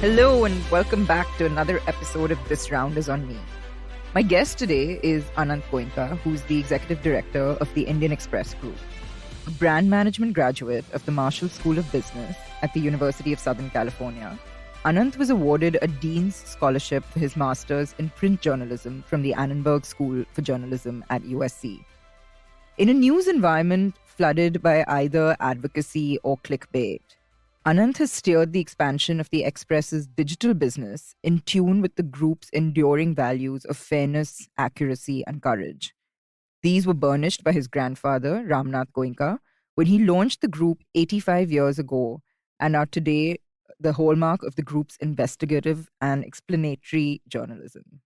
Hello and welcome back to another episode of This Round is on Me. My guest today is Anant Goenka, who's the executive director of the Indian Express Group, a brand management graduate of the Marshall School of Business at the University of Southern California. Anant was awarded a Dean's Scholarship for his master's in print journalism from the Annenberg School for Journalism at USC. In a news environment flooded by either advocacy or clickbait, Anant has steered the expansion of the Express's digital business in tune with the group's enduring values of fairness, accuracy, and courage. These were burnished by his grandfather, Ramnath Goenka, when he launched the group 85 years ago and are today the hallmark of the group's investigative and explanatory journalism.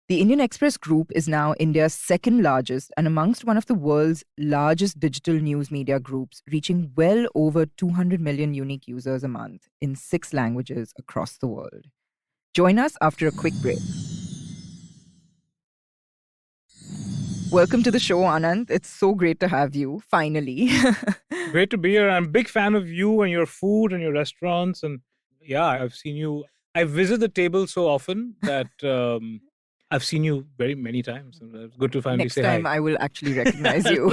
The Indian Express Group is now India's second largest and amongst one of the world's largest digital news media groups, reaching well over 200 million unique users a month in 6 languages across the world. Join us after a quick break. Welcome to the show, Anant. It's so great to have you, finally. Great to be here. I'm a big fan of you and your food and your restaurants. And yeah, I've seen you. I visit the table so often that I've seen you very many times. And it's good to finally Next say time hi. I will actually recognize you.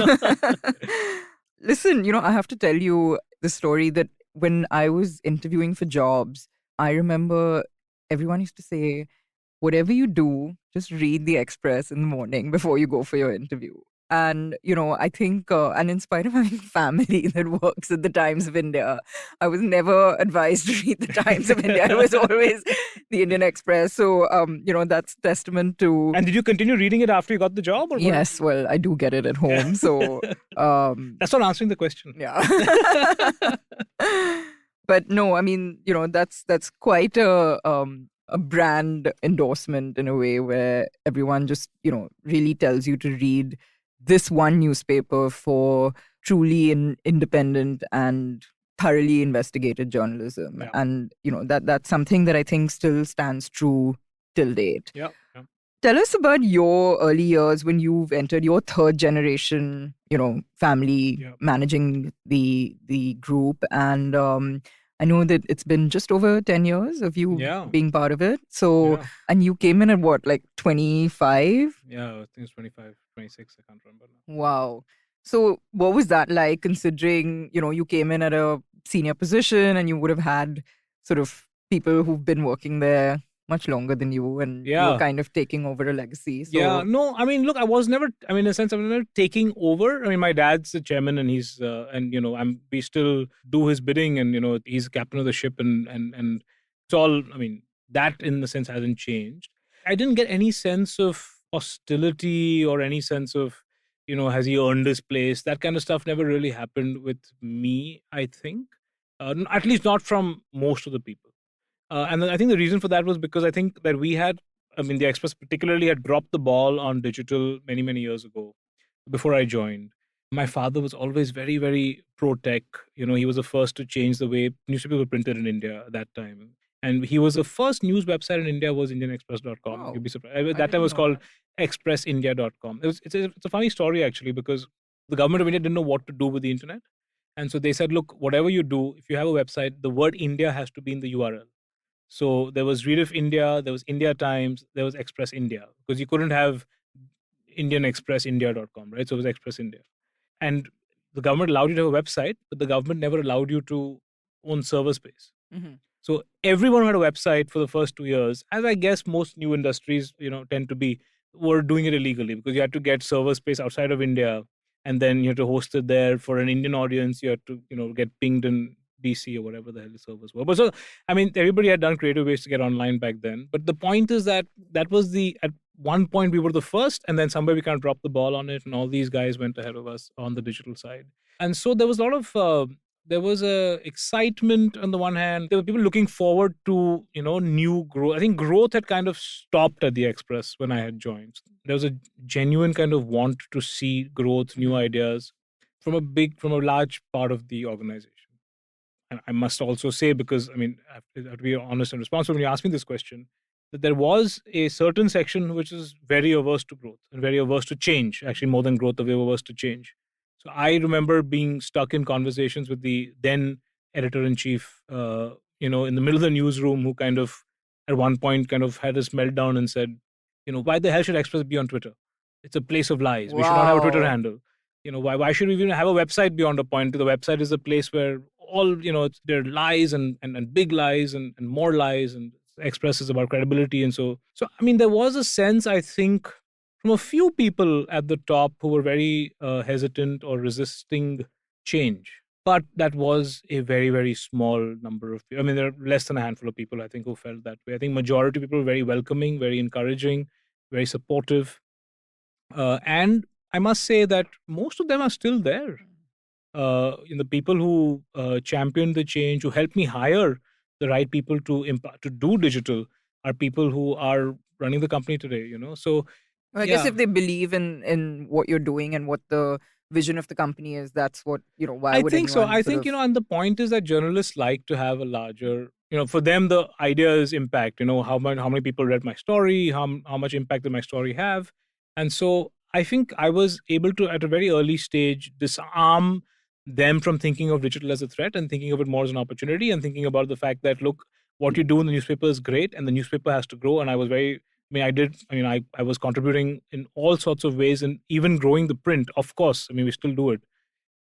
Listen, I have to tell you the story that when I was interviewing for jobs, I remember everyone used to say, whatever you do, just read the Express in the morning before you go for your interview. And, I think, and in spite of having family that works at the Times of India, I was never advised to read the Times of India. It was always the Indian Express. So, that's testament to... And did you continue reading it after you got the job? Or what? Yes, well, I do get it at home. So, That's not answering the question. yeah. But no, I mean, that's quite a brand endorsement in a way where everyone just, really tells you to read this one newspaper for truly independent and thoroughly investigated journalism. Yeah. And, that's something that I think still stands true till date. Yeah. Tell us about your early years when you've entered your third generation, family managing the group. And I know that it's been just over 10 years of you being part of it. So, and you came in at what, like 25? Yeah, I think it's 25, 26. I can't remember now. Wow. So what was that like, considering, you came in at a senior position and you would have had sort of people who've been working there much longer than you and you were kind of taking over a legacy. So... Yeah, no, I mean, look, I was never, in a sense, I was never taking over. I mean, my dad's the chairman and he's, we still do his bidding and, he's captain of the ship and it's all, that in the sense hasn't changed. I didn't get any sense of hostility or any sense of, has he earned his place? That kind of stuff never really happened with me, I think. At least not from most of the people. And I think the reason for that was because I think that the Express particularly had dropped the ball on digital many, many years ago before I joined. My father was always very, very pro-tech. He was the first to change the way newspapers were printed in India at that time. And he was the first news website in India was IndianExpress.com. Wow. You'd be surprised. At that time it was called ExpressIndia.com. It's a funny story actually because the government of India didn't know what to do with the internet. And so they said, look, whatever you do, if you have a website, the word India has to be in the URL. So there was Rediff India, there was India Times, there was Express India, because you couldn't have IndianExpressIndia.com, right? So it was Express India. And the government allowed you to have a website, but the government never allowed you to own server space. Mm-hmm. So everyone who had a website for the first 2 years, as I guess most new industries, tend to be, were doing it illegally because you had to get server space outside of India and then you had to host it there for an Indian audience. You had to, get pinged in DC or whatever the hell the servers were. But so, everybody had done creative ways to get online back then. But the point is that was at one point we were the first, and then somewhere we kind of dropped the ball on it, and all these guys went ahead of us on the digital side. And so there was a lot of there was a excitement on the one hand. There were people looking forward to new growth. I think growth had kind of stopped at the Express when I had joined. There was a genuine kind of want to see growth, new ideas from a large part of the organization. And I must also say, because I have to be honest and responsible when you ask me this question, that there was a certain section which is very averse to growth and very averse to change. Actually, more than growth, they were averse to change. So I remember being stuck in conversations with the then editor-in-chief, in the middle of the newsroom who kind of at one point kind of had this meltdown and said, why the hell should Express be on Twitter? It's a place of lies. We should not have a Twitter Wow. handle. Why should we even have a website beyond a point? The website is a place where all, there are lies and big lies and more lies, and Express is about credibility. And so, I mean, there was a sense, I think, from a few people at the top who were very hesitant or resisting change. But that was a very, very small number of people. I mean, there are less than a handful of people, I think, who felt that way. I think majority of people were very welcoming, very encouraging, very supportive. And I must say that most of them are still there. The people who championed the change, who helped me hire the right people to do digital, are people who are running the company today. So I guess if they believe in what you're doing and what the vision of the company is, that's what, why I would think so. anyone I sort think, of... and the point is that journalists like to have a larger, for them, the idea is impact, how many people read my story, how much impact did my story have. And so I think I was able to, at a very early stage, disarm them from thinking of digital as a threat and thinking of it more as an opportunity, and thinking about the fact that, look, what you do in the newspaper is great and the newspaper has to grow. And I was I was contributing in all sorts of ways, and even growing the print, of course. I mean, we still do it.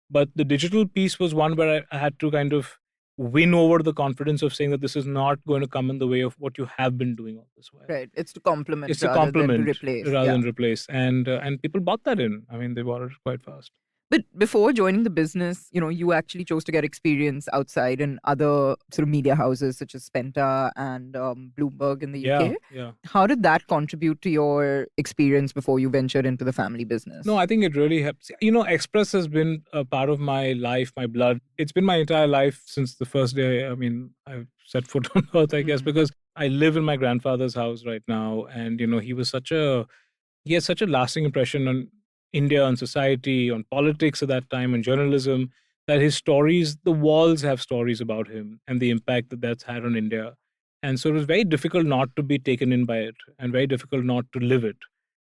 But the digital piece was one where I had to kind of win over the confidence of saying that this is not going to come in the way of what you have been doing all this while. Right. It's to complement It's to rather than to complement replace. rather Yeah. than replace. And people bought that in. I mean, they bought it quite fast. But before joining the business, you actually chose to get experience outside in other sort of media houses such as Penta and Bloomberg in the UK. Yeah. How did that contribute to your experience before you ventured into the family business? No, I think it really helps. Express has been a part of my life, my blood. It's been my entire life since the first day. I mean, I've set foot on earth, I guess, because I live in my grandfather's house right now. And, he has such a lasting impression on India, on society, on politics at that time, and journalism, that his stories, the walls have stories about him and the impact that that's had on India. And so it was very difficult not to be taken in by it, and very difficult not to live it.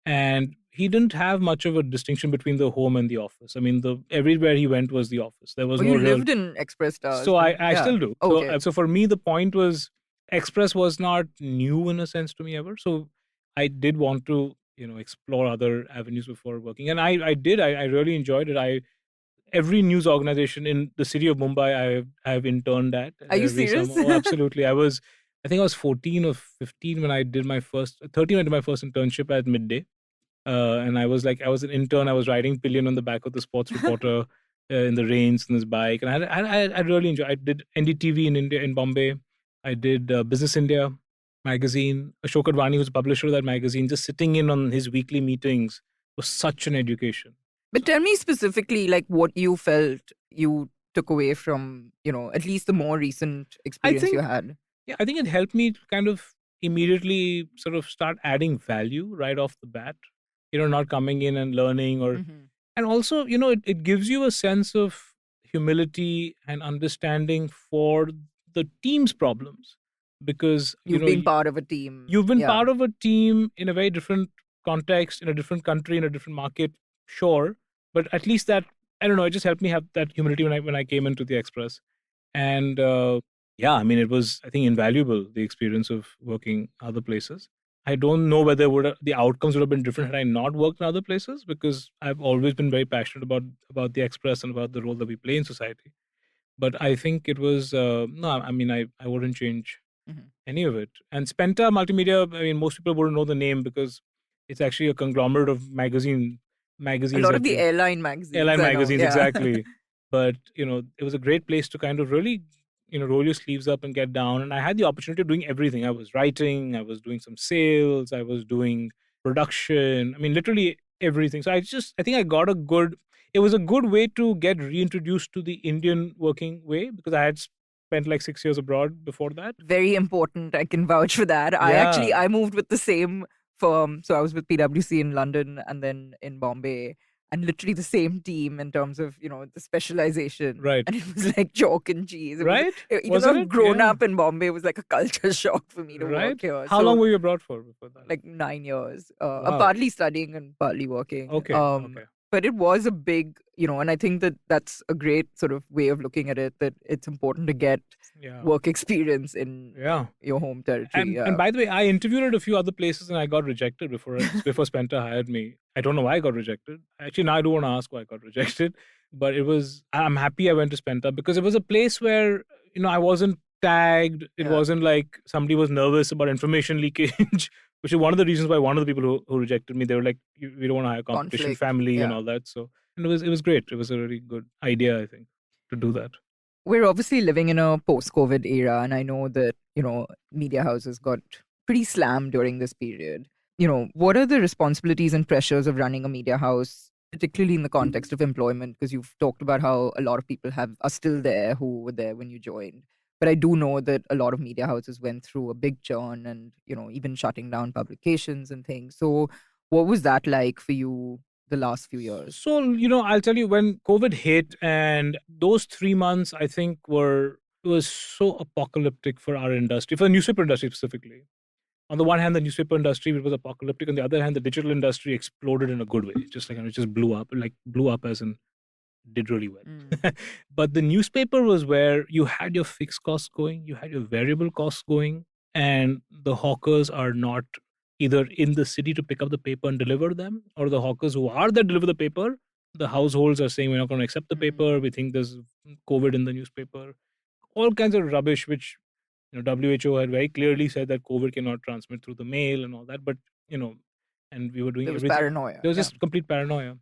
And he didn't have much of a distinction between the home and the office. I mean, everywhere he went was the office. There was Oh, no you real... lived in Express Towers. So I Yeah. still do. Okay. So for me, the point was, Express was not new in a sense to me ever. So I did want to, explore other avenues before working. And I did. I really enjoyed it. Every news organization in the city of Mumbai I have interned at. Are you serious? Oh, absolutely. I think I was 14 or 15 when I did my first, 13 when I did my first internship at Midday. And I was an intern. I was riding pillion on the back of the sports reporter in the rains on this bike. And I really enjoyed. I did NDTV in India, in Bombay. I did Business India magazine. Ashok Advani, who's a publisher of that magazine, just sitting in on his weekly meetings was such an education. But tell me specifically, like, what you felt you took away from, at least the more recent experience you had. Yeah, I think it helped me to kind of immediately sort of start adding value right off the bat. Not coming in and learning and also, it gives you a sense of humility and understanding for the team's problems, because You've been part of a team. You've been part of a team in a very different context, in a different country, in a different market, sure. But at least that, I don't know, it just helped me have that humility when I came into the Express. And yeah, I mean, it was, I think, invaluable, the experience of working other places. I don't know whether the outcomes would have been different had I not worked in other places, because I've always been very passionate about the Express and about the role that we play in society. But I think it was, no, I mean, I wouldn't change any of it. And Spenta Multimedia, I mean, most people wouldn't know the name because it's actually a conglomerate of magazines. A lot of the airline magazines. Airline magazines, exactly. But, it was a great place to kind of really, roll your sleeves up and get down. And I had the opportunity of doing everything. I was writing, I was doing some sales, I was doing production. I mean, literally everything. So I think I got it was a good way to get reintroduced to the Indian working way, because I had spent like 6 years abroad before that. Very important. I can vouch for that. Yeah. I moved with the same firm. So I was with PwC in London and then in Bombay. And literally the same team in terms of, the specialization. Right. And it was like chalk and cheese. Right? Even though I've grown up in Bombay, it was like a culture shock for me to work here. How long were you abroad for before that? Like 9 years. Wow. Partly studying and partly working. Okay. But it was a big, and I think that that's a great sort of way of looking at it, that it's important to get Yeah. work experience in Yeah. your home territory. And by the way, I interviewed at a few other places and I got rejected before Spenta hired me. I don't know why I got rejected. Actually, now I do want to ask why I got rejected. But I'm happy I went to Spenta because it was a place where, I wasn't tagged. It Yeah. wasn't like somebody was nervous about information leakage, which is one of the reasons why one of the people who rejected me, they were like, we don't want to hire competition, Conflict, family and yeah. all that. So, and it was great. It was a really good idea, I think, to do that. We're obviously living in a post-COVID era, and I know that, media houses got pretty slammed during this period. What are the responsibilities and pressures of running a media house, particularly in the context of employment? Because you've talked about how a lot of people are still there who were there when you joined. But I do know that a lot of media houses went through a big churn and, even shutting down publications and things. So what was that like for you the last few years? So, I'll tell you, when COVID hit and those 3 months, I think it was so apocalyptic for our industry, for the newspaper industry specifically. On the one hand, the newspaper industry, it was apocalyptic. On the other hand, the digital industry exploded in a good way. Just like, it just blew up as in did really well. But the newspaper was where you had your fixed costs going, you had your variable costs going, and the hawkers are not either in the city to pick up the paper and deliver them, or the hawkers who are there deliver the paper. The households are saying, we're not going to accept the paper. We think there's COVID in the newspaper. All kinds of rubbish, which WHO had very clearly said that COVID cannot transmit through the mail and all that. But and we were doing There was everything. paranoia. There was just complete paranoia.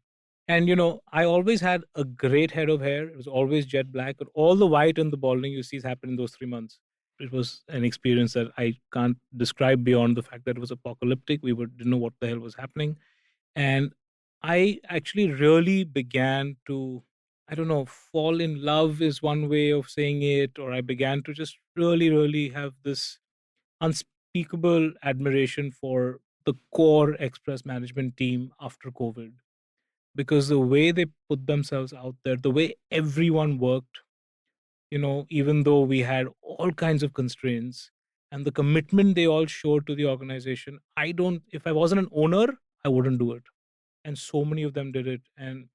And I always had a great head of hair. It was always jet black, but all the white and the balding you see has happened in those 3 months. It was an experience that I can't describe beyond the fact that it was apocalyptic. Didn't know what the hell was happening. And I actually really began to, I don't know, fall in love is one way of saying it, or I began to just really, really have this unspeakable admiration for the core express management team after COVID, because the way they put themselves out there, the way everyone worked, even though we had all kinds of constraints, and the commitment they all showed to the organization, if I wasn't an owner, I wouldn't do it. And so many of them did it. And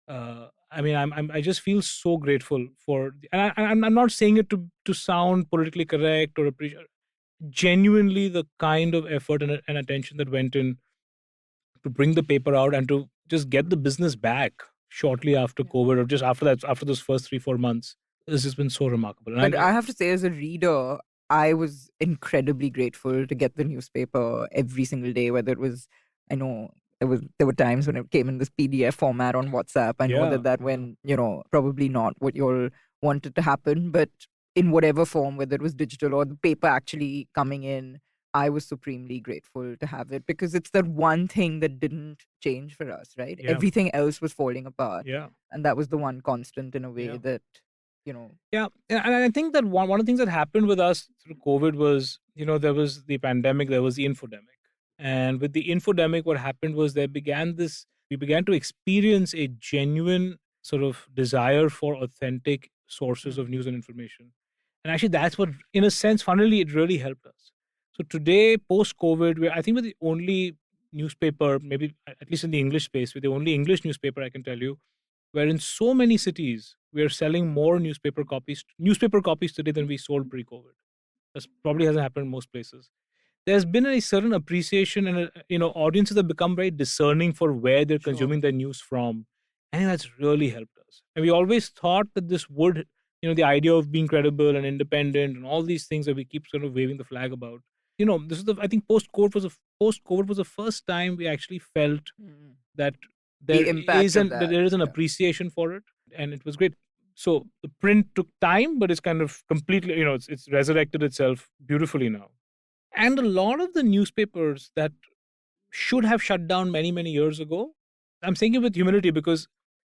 I mean, I just feel so grateful for, and I'm not saying it to sound politically correct or appreciate, genuinely the kind of effort and attention that went in to bring the paper out and to just get the business back shortly after COVID, or just after that, after those first 3-4 months. This has been so remarkable. But I have to say, as a reader, I was incredibly grateful to get the newspaper every single day, whether it was, I know there were times when it came in this PDF format on WhatsApp. I know that when, probably not what you all wanted to happen, but in whatever form, whether it was digital or the paper actually coming in, I was supremely grateful to have it, because it's that one thing that didn't change for us, right? Yeah. Everything else was falling apart. Yeah. And that was the one constant in a way that, Yeah. And I think that one of the things that happened with us through COVID was, there was the pandemic, there was the infodemic. And with the infodemic, what happened was we began to experience a genuine sort of desire for authentic sources of news and information. And actually, that's what, in a sense, funnily, it really helped us. So today, post-COVID, I think we're the only newspaper, maybe at least in the English space, we're the only English newspaper, I can tell you, where in so many cities, we are selling more newspaper copies today than we sold pre-COVID. That probably hasn't happened in most places. There's been a certain appreciation, and audiences have become very discerning for where they're consuming their news from. I think that's really helped us. And we always thought that this would, the idea of being credible and independent and all these things that we keep sort of waving the flag about. This is I think post-COVID was the first time we actually felt that there is an appreciation for it, and it was great. So the print took time, but it's kind of completely, it's resurrected itself beautifully now. And a lot of the newspapers that should have shut down many, many years ago, I'm saying it with humility, because,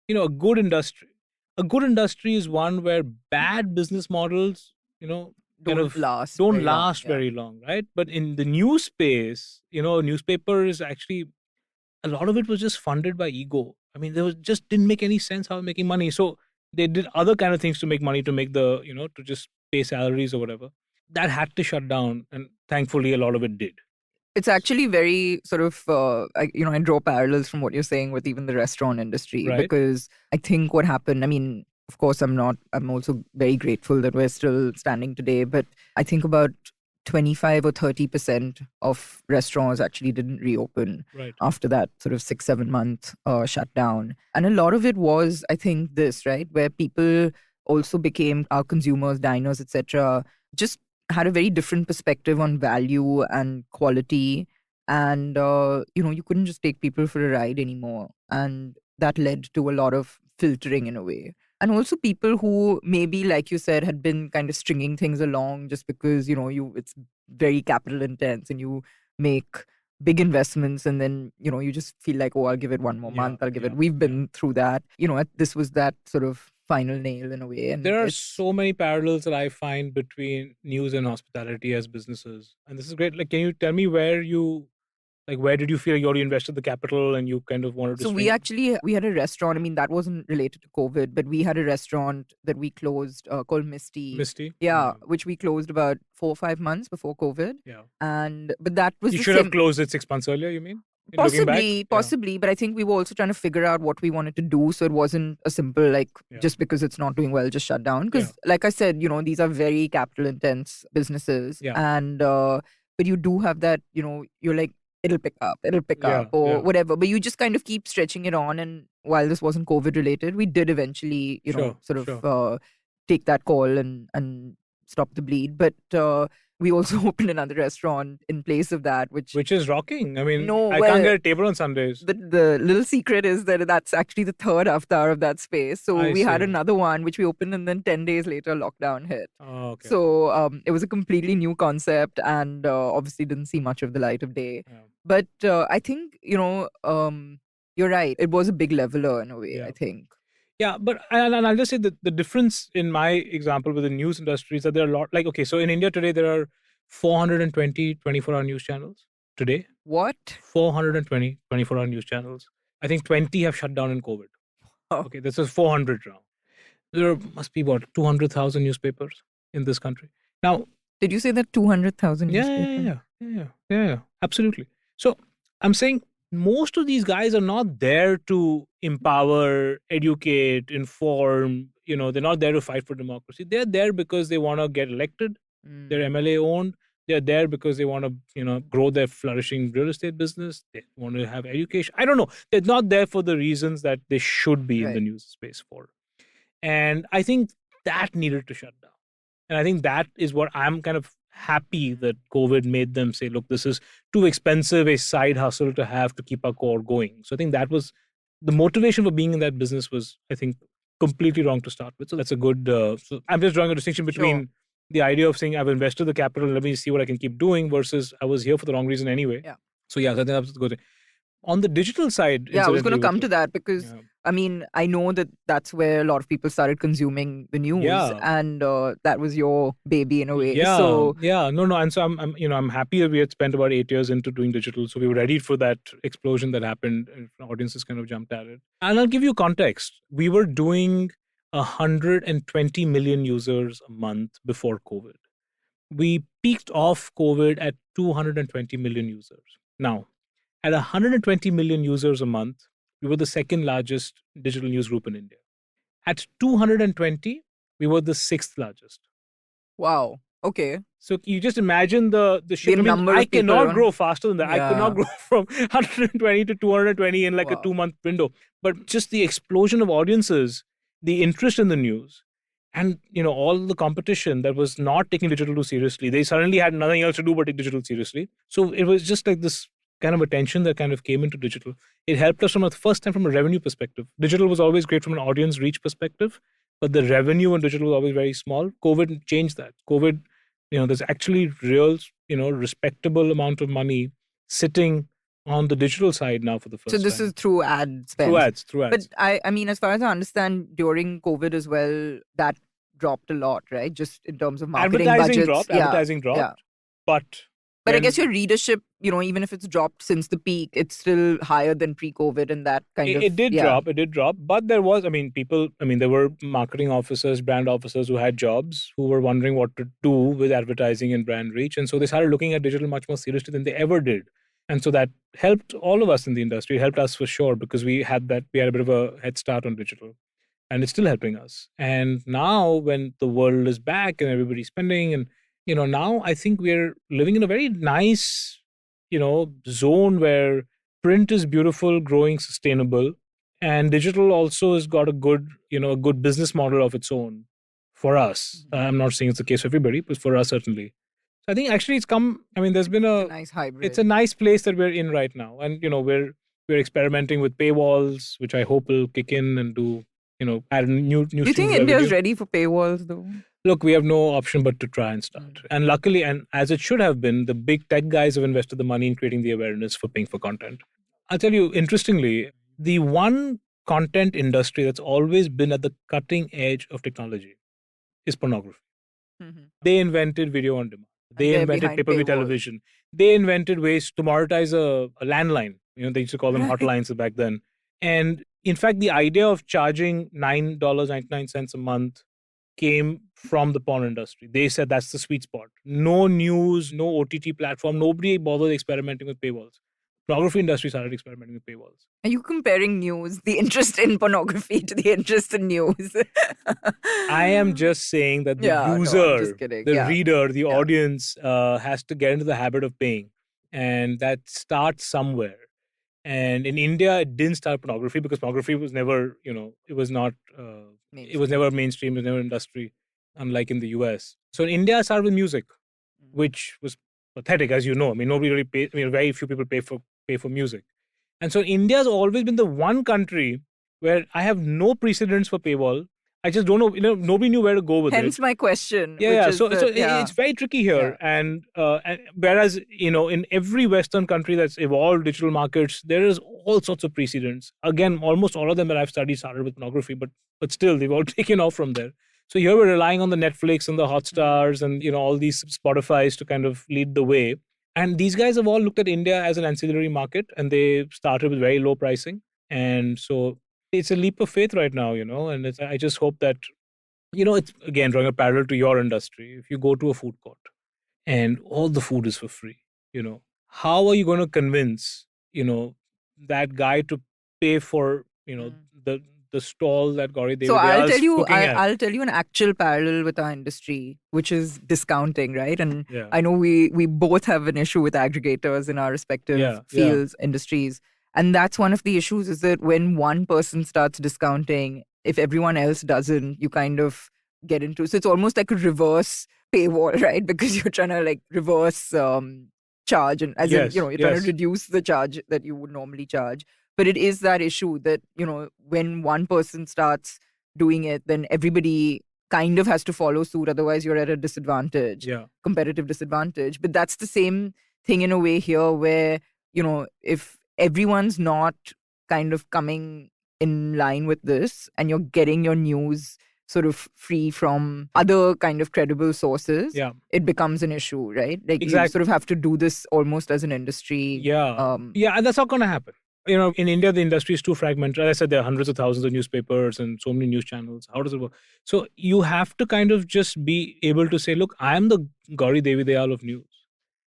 a good industry is one where bad business models, don't last very long, right? But in the news space, newspapers actually, a lot of it was just funded by ego. I mean, just didn't make any sense how making money. So they did other kind of things to make money, to make to just pay salaries or whatever. That had to shut down, and thankfully a lot of it did. It's actually very sort of, I draw parallels from what you're saying with even the restaurant industry, Right. because I think what happened, I mean, of course, I'm also very grateful that we're still standing today, but I think about 25 or 30% of restaurants actually didn't reopen Right. after that sort of 6-7 month shutdown. And a lot of it was, I think, this, right, where people also became our consumers, diners, etc., just had a very different perspective on value and quality. And, you couldn't just take people for a ride anymore. And that led to a lot of filtering in a way. And also people who maybe, like you said, had been kind of stringing things along just because, it's very capital intense and you make big investments and then, you just feel like, oh, I'll give it one more month. I'll give it. We've been through that. This was that sort of final nail in a way. And there are so many parallels that I find between news and hospitality as businesses. And this is great. Like, can you tell me where did you feel you already invested the capital and you kind of wanted to So we had a restaurant. I mean, that wasn't related to COVID, but we had a restaurant that we closed called Misty. Yeah, which we closed about 4 or 5 months before COVID. Yeah. But that was you should have closed it 6 months earlier, you mean? Possibly, but I think we were also trying to figure out what we wanted to do, so it wasn't a simple just because it's not doing well, just shut down. Because, like I said, these are very capital intense businesses, and but you do have that, you're like, it'll pick up, or whatever. But you just kind of keep stretching it on. And while this wasn't COVID related, we did eventually, take that call and stop the bleed. But we also opened another restaurant in place of that, which is rocking. I mean, I can't get a table on Sundays. The little secret is that that's actually the third avatar of that space. So we had another one which we opened, and then 10 days later, lockdown hit. Oh, okay. So it was a completely new concept, and obviously didn't see much of the light of day. Yeah. But I think, you're right. It was a big leveler in a way, I think. Yeah, but and I'll just say that the difference in my example with the news industry is that there are a lot, okay, so in India today, there are 420 24-hour news channels today. What? 420 24-hour news channels. I think 20 have shut down in COVID. Oh. Okay, this is 400 now. There must be, 200,000 newspapers in this country. Now, did you say that 200,000 newspapers? Yeah, absolutely. So I'm saying most of these guys are not there to empower, educate, inform. They're not there to fight for democracy. They're there because they want to get elected. They're MLA owned. They're there because they want to, grow their flourishing real estate business. They want to have education. I don't know. They're not there for the reasons that they should be in the news space for. And I think that needed to shut down. And I think that is what I'm kind of happy that COVID made them say, look, this is too expensive a side hustle to have to keep our core going. So I think that was the motivation for being in that business was, I think, completely wrong to start with. So that's a good, so I'm just drawing a distinction between the idea of saying I've invested the capital, let me see what I can keep doing versus I was here for the wrong reason anyway. Yeah. So I think that's a good thing. On the digital side, I was going to come to that because I mean, I know that that's where a lot of people started consuming the news, and that was your baby in a way. No, and so I'm happy that we had spent about 8 years into doing digital, so we were ready for that explosion that happened, and audiences kind of jumped at it. And I'll give you context: we were doing 120 million users a month before COVID. We peaked off COVID at 220 million users. Now, at 120 million users a month, we were the second largest digital news group in India. At 220, we were the sixth largest. Wow. Okay. So you just imagine the shift. I cannot grow faster than that. I could not grow from 120 to 220 in like a 2-month window. But just the explosion of audiences, the interest in the news, and all the competition that was not taking digital too seriously. They suddenly had nothing else to do but take digital seriously. So it was just like this kind of attention that kind of came into digital. It helped us from a revenue perspective. Digital was always great from an audience reach perspective, but the revenue in digital was always very small. COVID changed that. COVID, there's actually real, respectable amount of money sitting on the digital side now for the first time. So this is through ad spend? Through ads. But I mean, as far as I understand, during COVID as well, that dropped a lot, right? Just in terms of marketing budgets. Advertising dropped. Yeah. But I guess your readership, even if it's dropped since the peak, it's still higher than pre-COVID, and that kind of It did drop. It did drop. But there was, there were marketing officers, brand officers who had jobs who were wondering what to do with advertising and brand reach. And so they started looking at digital much more seriously than they ever did. And so that helped all of us in the industry, helped us for sure, because we had a bit of a head start on digital. And it's still helping us. And now when the world is back and everybody's spending, and now I think we're living in a very nice, zone where print is beautiful, growing, sustainable, and digital also has got a good, a good business model of its own for us. I'm not saying it's the case for everybody, but for us certainly. So I think actually it's come. There's been it's a nice hybrid. It's a nice place that we're in right now, and we're experimenting with paywalls, which I hope will kick in and do add new. Do you think India is ready for paywalls though? Look, we have no option but to try and start. And luckily, and as it should have been, the big tech guys have invested the money in creating the awareness for paying for content. I'll tell you, interestingly, the one content industry that's always been at the cutting edge of technology is pornography. Mm-hmm. They invented video on demand. They invented pay-per-view television. They invented ways to monetize a landline. They used to call them hotlines back then. And in fact, the idea of charging $9.99 a month came from the porn industry. They said that's the sweet spot. No news, no OTT platform. Nobody bothered experimenting with paywalls. Pornography industry started experimenting with paywalls. Are you comparing news, the interest in pornography, to the interest in news? I am just saying that the user, the reader, the audience has to get into the habit of paying. And that starts somewhere. And in India, it didn't start pornography because pornography was never, it was not, it was never mainstream, it was never industry, unlike in the US. So in India, it started with music, which was pathetic, as you know. Nobody really pays, very few people pay for music. And so India has always been the one country where I have no precedents for paywall. I just don't know, nobody knew where to go with it. Hence my question. So it's very tricky here. Yeah. And whereas, in every Western country that's evolved digital markets, there is all sorts of precedents. Again, almost all of them that I've studied started with pornography, but still, they've all taken off from there. So here we're relying on the Netflix and the Hotstars and, all these Spotifys to kind of lead the way. And these guys have all looked at India as an ancillary market, and they started with very low pricing. And so it's a leap of faith right now, and I just hope that, it's again drawing a parallel to your industry. If you go to a food court and all the food is for free, how are you going to convince, that guy to pay for, the stall that Gauri Devi I'll tell you an actual parallel with our industry, which is discounting, right? And I know we both have an issue with aggregators in our respective fields, industries. And that's one of the issues, is that when one person starts discounting, if everyone else doesn't, you kind of get into... So it's almost like a reverse paywall, right? Because you're trying to reverse charge. And as in, you're trying to reduce the charge that you would normally charge. But it is that issue that, when one person starts doing it, then everybody kind of has to follow suit. Otherwise, you're at a disadvantage, competitive disadvantage. But that's the same thing in a way here where, if everyone's not kind of coming in line with this and you're getting your news sort of free from other kind of credible sources, it becomes an issue, right? Exactly. You sort of have to do this almost as an industry. And that's not going to happen. In India, the industry is too fragmented. As I said, there are hundreds of thousands of newspapers and so many news channels. How does it work? So you have to kind of just be able to say, look, I'm the Gauri Devi Dayal of news.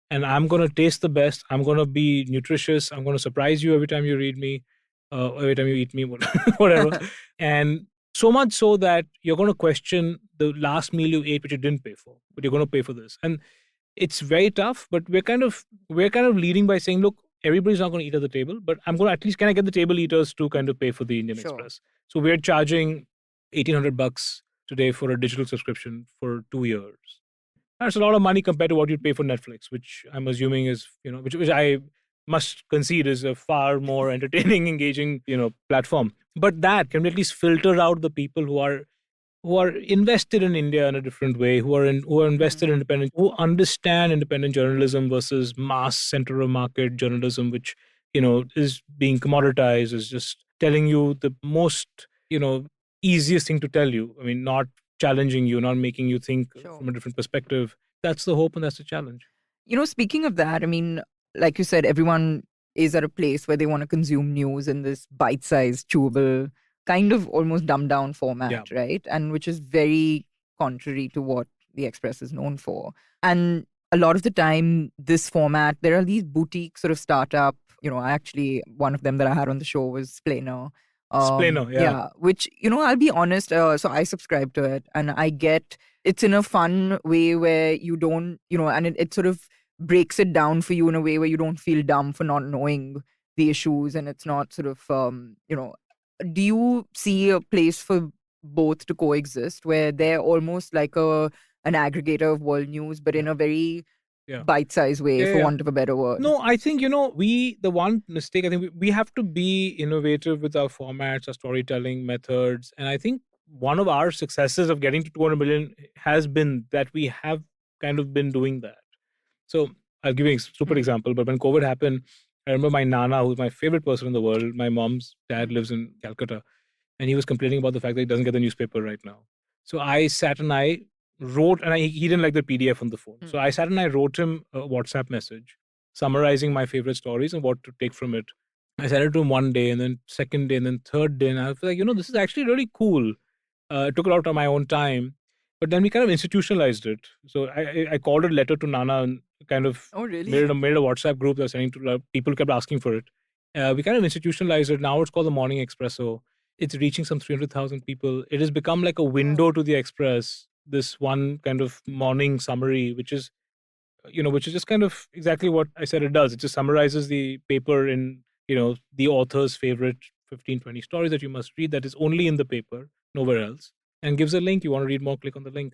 And I'm going to taste the best. I'm going to be nutritious. I'm going to surprise you every time you read me, every time you eat me, whatever. And so much so that you're going to question the last meal you ate, which you didn't pay for, but you're going to pay for this. And it's very tough, but we're kind of leading by saying, look, everybody's not going to eat at the table, but I'm going to, at least, can I get the table eaters to kind of pay for the Indian Express? So we're charging $1,800 today for a digital subscription for 2 years. That's a lot of money compared to what you'd pay for Netflix, which I'm assuming is, which I must concede is a far more entertaining, engaging, platform. But that can at least filter out the people who are invested in India in a different way, who are invested in independent, who understand independent journalism versus mass center of market journalism, which, is being commoditized, is just telling you the most, easiest thing to tell you. Not challenging you, not making you think from a different perspective. That's the hope and that's the challenge. Speaking of that, like you said, everyone is at a place where they want to consume news in this bite-sized, chewable, kind of almost dumbed down format, right? And which is very contrary to what the Express is known for. And a lot of the time, this format, there are these boutique sort of startup, one of them that I had on the show was Splainer. Splainer, Yeah, which, I'll be honest, so I subscribe to it and I get it's in a fun way where you don't, and it sort of breaks it down for you in a way where you don't feel dumb for not knowing the issues, and it's not sort of, do you see a place for both to coexist where they're almost like an aggregator of world news, but in a very bite-sized way, for want of a better word? No, I think, the one mistake, I think we have to be innovative with our formats, our storytelling methods. And I think one of our successes of getting to 200 million has been that we have kind of been doing that. So I'll give you a super example. But when COVID happened, I remember my Nana, who's my favorite person in the world, my mom's dad lives in Calcutta, and he was complaining about the fact that he doesn't get the newspaper right now. So I sat and I wrote, and he didn't like the PDF on the phone. So I sat and I wrote him a WhatsApp message summarizing my favorite stories and what to take from it. I sent it to him one day, and then second day, and then third day, and I was like, this is actually really cool. It took a lot of my own time, but then we kind of institutionalized it. So I called it Letter to Nana and kind of made a WhatsApp group that was sending to people who kept asking for it. We kind of institutionalized it. Now it's called the Morning Espresso. It's reaching some 300,000 people. It has become like a window to the Express, this one kind of morning summary, which is just kind of exactly what I said it does. It just summarizes the paper in, the author's favorite 15, 20 stories that you must read that is only in the paper, nowhere else, and gives a link. You want to read more, click on the link.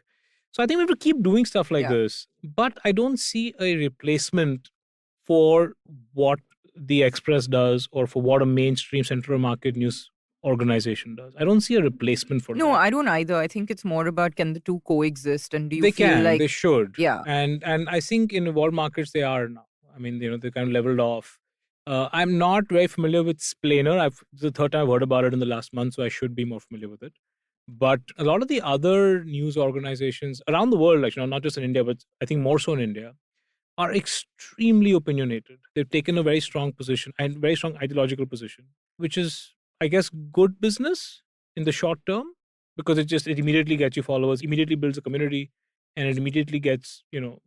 So I think we have to keep doing stuff like this. But I don't see a replacement for what the Express does or for what a mainstream central market news organization does. I don't see a replacement for No, that. I don't either. I think it's more about, can the two coexist, and do you They feel can, like they should. Yeah. And I think in evolved markets they are now. I mean, they kind of leveled off. I'm not very familiar with Splainer. It's the third time I've heard about it in the last month, so I should be more familiar with it. But a lot of the other news organizations around the world, actually, not just in India, but I think more so in India, are extremely opinionated. They've taken a very strong position and very strong ideological position, which is, I guess, good business in the short term, because it immediately gets you followers, immediately builds a community, and it immediately gets,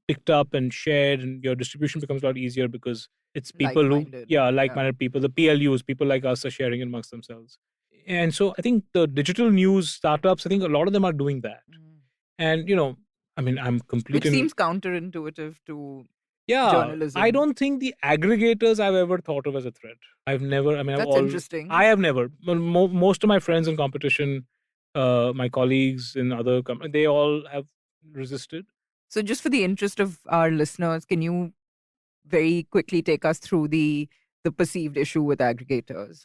picked up and shared, and your distribution becomes a lot easier because it's people Like-minded. Like-minded people, the PLUs, people like us are sharing it amongst themselves. And so I think the digital news startups, I think a lot of them are doing that. And, I mean, I'm completely... Which seems counterintuitive to yeah, journalism. I don't think the aggregators I've ever thought of as a threat. I've never, I mean, That's interesting. I have never. Most of my friends in competition, my colleagues in other companies, they all have resisted. So just for the interest of our listeners, can you very quickly take us through the perceived issue with aggregators?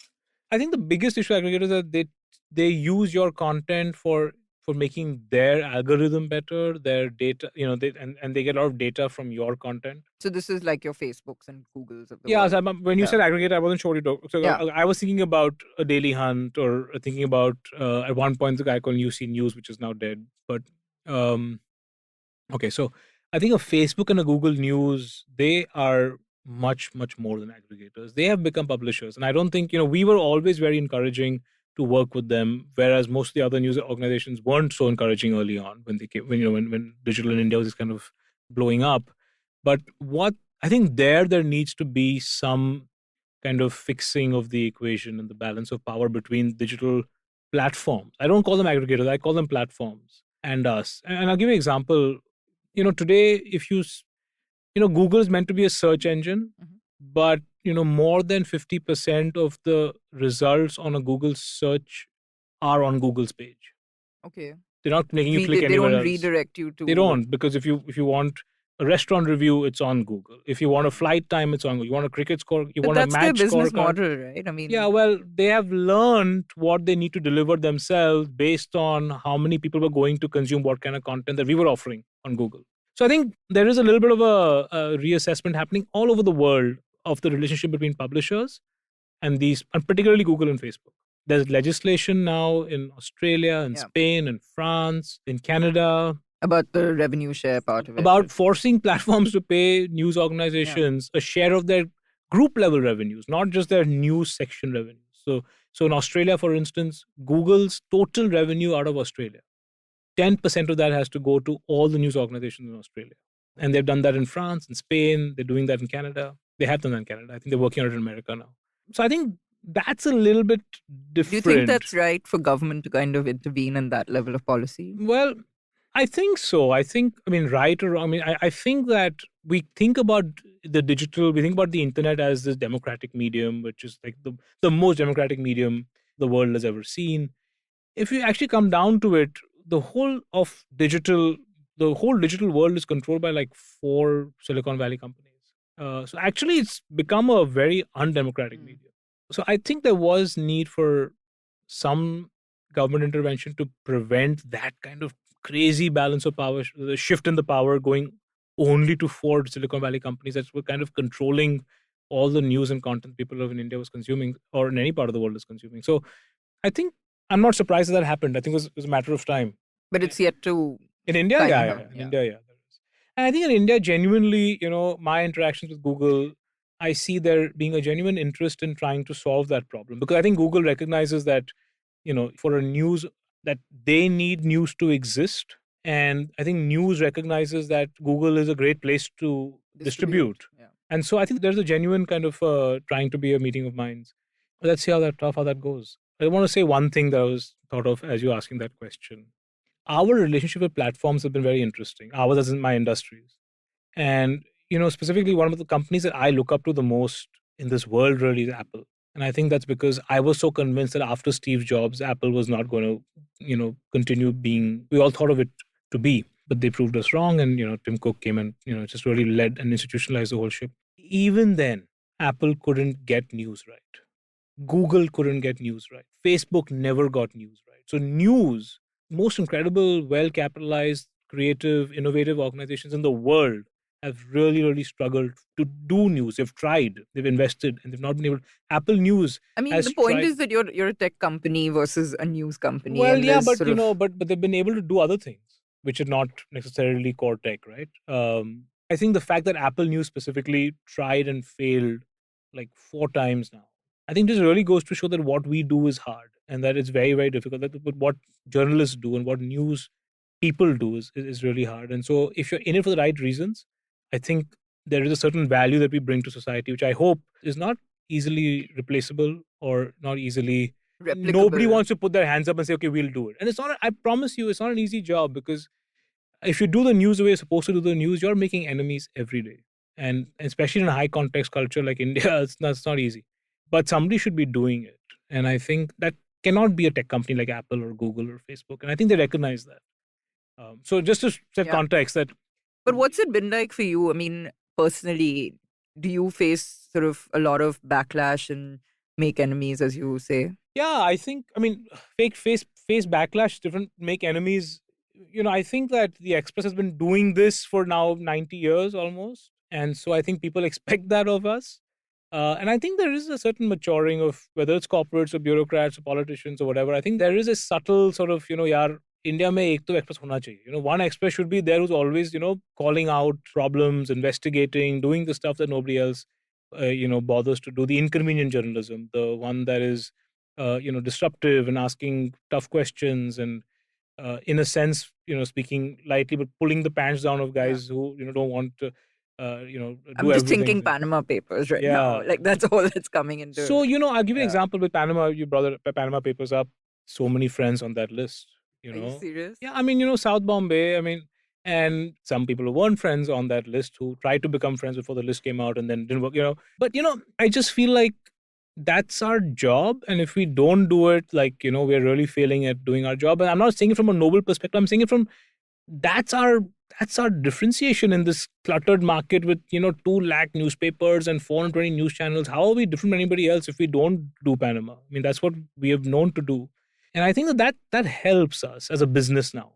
I think the biggest issue with aggregators is that they use your content for making their algorithm better, their data, and they get a lot of data from your content. So this is like your Facebooks and Googles of the Yeah, world. so when you said aggregator, I wasn't sure what you talked. So I was thinking about a Daily Hunt, or thinking about at one point the guy called UC News, which is now dead. But okay, so I think a Facebook and a Google News, they are much, much more than aggregators. They have become publishers, and I don't think, we were always very encouraging to work with them, whereas most of the other news organizations weren't so encouraging early on when they came, when digital in India was just kind of blowing up. But what I think there needs to be some kind of fixing of the equation and the balance of power between digital platforms. I don't call them aggregators, I call them platforms, and us. And I'll give you an example. Today, if Google is meant to be a search engine, but more than 50% of the results on a Google search are on Google's page. Okay. They're not making you click anywhere else. They don't redirect you to... They don't, because if you want a restaurant review, it's on Google. If you want a flight time, it's on Google. You want a cricket score, want a match score. That's their business model, right? I mean... Yeah, well, they have learned what they need to deliver themselves based on how many people were going to consume what kind of content that we were offering on Google. So I think there is a little bit of a reassessment happening all over the world of the relationship between publishers and particularly Google and Facebook. There's legislation now in Australia, in Spain, in France, in Canada, About the revenue share part of it. About forcing platforms to pay news organizations a share of their group level revenues, not just their news section revenues. So in Australia, for instance, Google's total revenue out of Australia, 10% of that has to go to all the news organizations in Australia. And they've done that in France and Spain. They're doing that in Canada. They have done that in Canada. I think they're working on it in America now. So I think that's a little bit different. Do you think that's right for government to kind of intervene in that level of policy? Well, I think so. I mean, right or wrong, I mean, I think that we think about we think about the internet as this democratic medium, which is like the most democratic medium the world has ever seen. If you actually come down to it, the whole digital world is controlled by like 4 Silicon Valley companies. So actually, it's become a very undemocratic medium. So I think there was need for some government intervention to prevent that kind of crazy balance of power, the shift in the power going only to 4 Silicon Valley companies that were kind of controlling all the news and content people in India was consuming or in any part of the world is consuming. So I think I'm not surprised that happened. I think it was a matter of time. But it's yet to... In India, yeah. In India, yeah. And I think in India, genuinely, my interactions with Google, I see there being a genuine interest in trying to solve that problem. Because I think Google recognizes that, for a news, that they need news to exist. And I think news recognizes that Google is a great place to distribute. Yeah. And so I think there's a genuine kind of trying to be a meeting of minds. Let's see how that goes. I want to say one thing that I was thought of as you asking that question. Our relationship with platforms have been very interesting. Ours as in my industries. And, specifically one of the companies that I look up to the most in this world really is Apple. And I think that's because I was so convinced that after Steve Jobs, Apple was not going to, continue being, we all thought of it to be, but they proved us wrong. And, Tim Cook came and, just really led and institutionalized the whole ship. Even then, Apple couldn't get news right. Google couldn't get news right. Facebook never got news right. So news, most incredible, well-capitalized, creative, innovative organizations in the world have really, really struggled to do news. They've tried, they've invested, and they've not been able. Apple News. I mean, the point is that you're a tech company versus a news company. Well, yeah, but but they've been able to do other things which are not necessarily core tech, right? I think the fact that Apple News specifically tried and failed like 4 times now, I think this really goes to show that what we do is hard and that it's very, very difficult. But what journalists do and what news people do is really hard. And so if you're in it for the right reasons, I think there is a certain value that we bring to society, which I hope is not easily replaceable or not easily replicable. Nobody wants to put their hands up and say, okay, we'll do it. And it's not, I promise you, it's not an easy job because if you do the news the way you're supposed to do the news, you're making enemies every day. And especially in a high context culture like India, that's not easy. But somebody should be doing it. And I think that cannot be a tech company like Apple or Google or Facebook. And I think they recognize that. So just to set context that. But what's it been like for you? I mean, personally, do you face sort of a lot of backlash and make enemies, as you say? Yeah, I think, face backlash, different, make enemies. I think that the Express has been doing this for now 90 years almost. And so I think people expect that of us. And I think there is a certain maturing of whether it's corporates or bureaucrats or politicians or whatever. I think there is a subtle sort of, India mein ek to express hona chahiye. One express should be there who's always, calling out problems, investigating, doing the stuff that nobody else, bothers to do. The inconvenient journalism, the one that is, disruptive and asking tough questions and, in a sense, speaking lightly, but pulling the pants down of guys who, don't want to, do I'm just thinking Panama Papers right now. Like that's all that's coming into. So, I'll give you an example with Panama. You brought the Panama Papers up. So many friends on that list. Are you serious? Yeah, South Bombay. And some people who weren't friends on that list who tried to become friends before the list came out and then didn't work, But, I just feel like that's our job. And if we don't do it, like, we're really failing at doing our job. And I'm not saying it from a noble perspective. I'm saying it from, that's our differentiation in this cluttered market with, 2 lakh newspapers and 420 news channels. How are we different from anybody else if we don't do Panama? That's what we have known to do. And I think that helps us as a business now.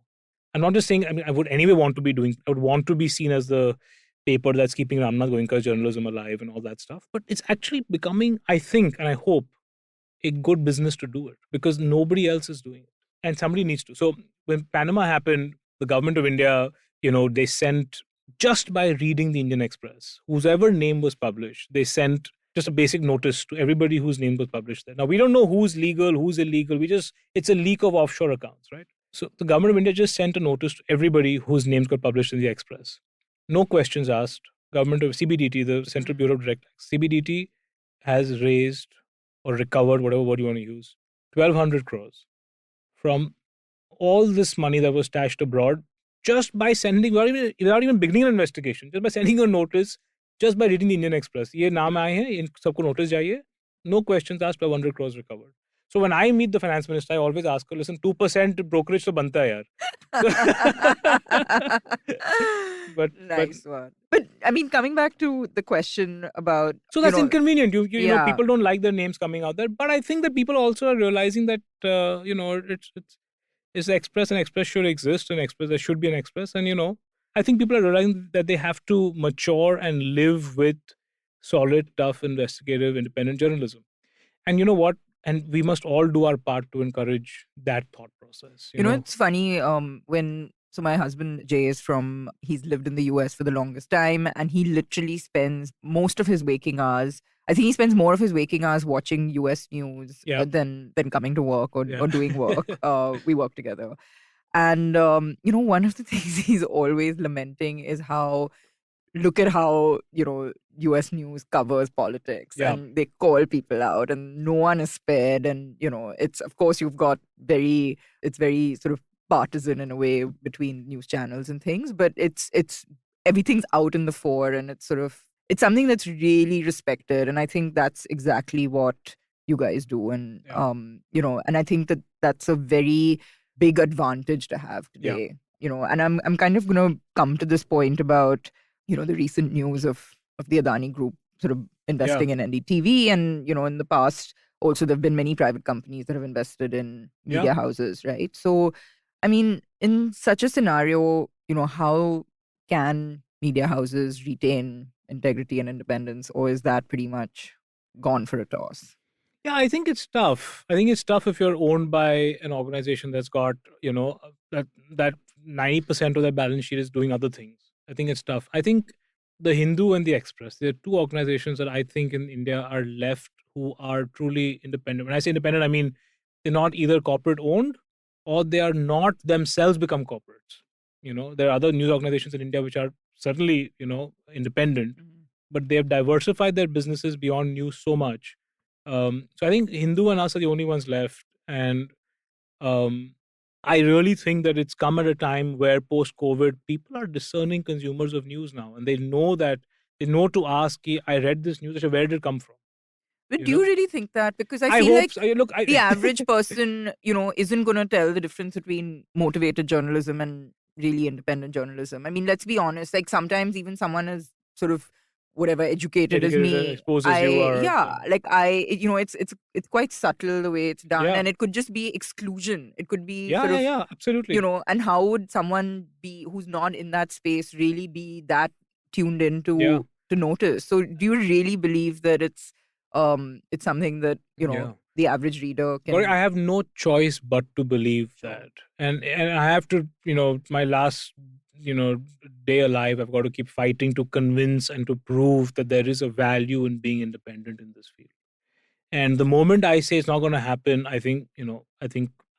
I'm not just saying, I would anyway want to be I would want to be seen as the paper that's keeping Anant Goenka's journalism alive and all that stuff. But it's actually becoming, I think, and I hope, a good business to do it because nobody else is doing it. And somebody needs to. So when Panama happened, The government of India, they sent, just by reading the Indian Express, whoever name was published, they sent just a basic notice to everybody whose name was published there. Now, we don't know who's legal, who's illegal. It's a leak of offshore accounts, right? So the government of India just sent a notice to everybody whose names got published in the Express. No questions asked. Government of CBDT, the Central Bureau of Direct Tax, CBDT has raised or recovered, whatever word you want to use, 1,200 crores from all this money that was stashed abroad, just by sending, without even beginning an investigation, just by sending a notice, just by reading the Indian Express. ये नाम आए हैं, इन सबको notice जाइए. No questions asked, 1,200 crores recovered. So when I meet the finance minister, I always ask her, listen, 2% brokerage to banta hai yaar. Nice one. But I mean, coming back to the question about, so that's inconvenient. You know, people don't like their names coming out there. But I think that people also are realizing that it's the Express, and Express should exist, and Express, there should be an Express, and I think people are realizing that they have to mature and live with solid, tough, investigative, independent journalism. And you know what? And we must all do our part to encourage that thought process. You know, it's funny, so my husband Jay he's lived in the US for the longest time, and he literally spends most of his waking hours, I think he spends more of his waking hours watching US news than coming to work or doing work. We work together. And, one of the things he's always lamenting is look at how, US news covers politics and they call people out and no one is spared. And, it's, of course, it's very sort of partisan in a way between news channels and things, but it's everything's out in the fore, and it's it's something that's really respected. And I think that's exactly what you guys do. And, and I think that's a very big advantage to have today, and I'm kind of going to come to this point about, the recent news of the Adani Group sort of investing in NDTV. And, in the past, also, there have been many private companies that have invested in media houses, right? So, I mean, in such a scenario, how can media houses retain integrity and independence, or is that pretty much gone for a toss? Yeah, I think it's tough. I think it's tough if you're owned by an organization that's got, that 90% of their balance sheet is doing other things. I think it's tough. I think the Hindu and the Express, they're two organizations that I think in India are left who are truly independent. When I say independent, I mean they're not either corporate owned or they are not themselves become corporates. There are other news organizations in India which are certainly, independent, but they've diversified their businesses beyond news so much. So I think Hindu and us are the only ones left. And I really think that it's come at a time where post-COVID, people are discerning consumers of news now. And they know to ask, I read this news, where did it come from? But do you really think that? Because I feel like the average person, isn't going to tell the difference between motivated journalism and really independent journalism. I mean, let's be honest, like sometimes even someone as sort of whatever educated as me, exposes you or, it's quite subtle the way it's done, and it could just be exclusion. It could be absolutely. And how would someone who's not in that space really be that tuned in to notice? So do you really believe that it's something that the average reader can? I have no choice but to believe that, and I have to, my last day alive, I've got to keep fighting to convince and to prove that there is a value in being independent in this field. And the moment I say it's not going to happen, I think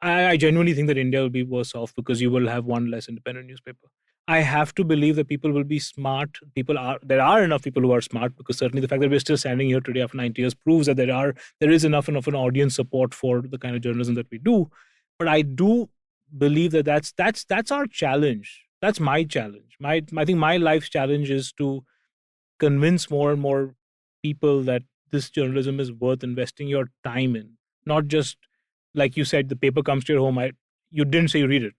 I genuinely think that India will be worse off because you will have one less independent newspaper. I have to believe that people will be smart. There are enough people who are smart, because certainly the fact that we're still standing here today after 90 years proves that there is enough of an audience support for the kind of journalism that we do. But I do believe that that's our challenge. That's my challenge. I think my life's challenge is to convince more and more people that this journalism is worth investing your time in. Not just, like you said, the paper comes to your home. You didn't say you read it.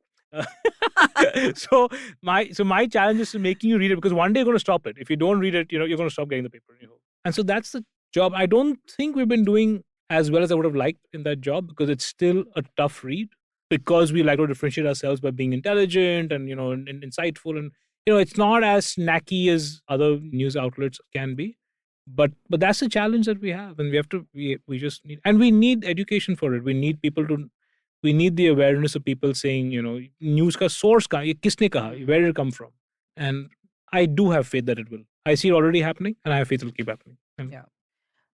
So my challenge is to making you read it, because one day you're going to stop it. If you don't read it, you're going to stop getting the paper in your home. And so that's the job. I don't think we've been doing as well as I would have liked in that job, because it's still a tough read, because we like to differentiate ourselves by being intelligent and, and insightful. And, it's not as snacky as other news outlets can be. But that's the challenge that we have. And we just need education for it. We need people to We need the awareness of people saying, news ka source kahan, ye kisne kaha, where did it come from? And I do have faith that it will. I see it already happening, and I have faith it will keep happening. Yeah.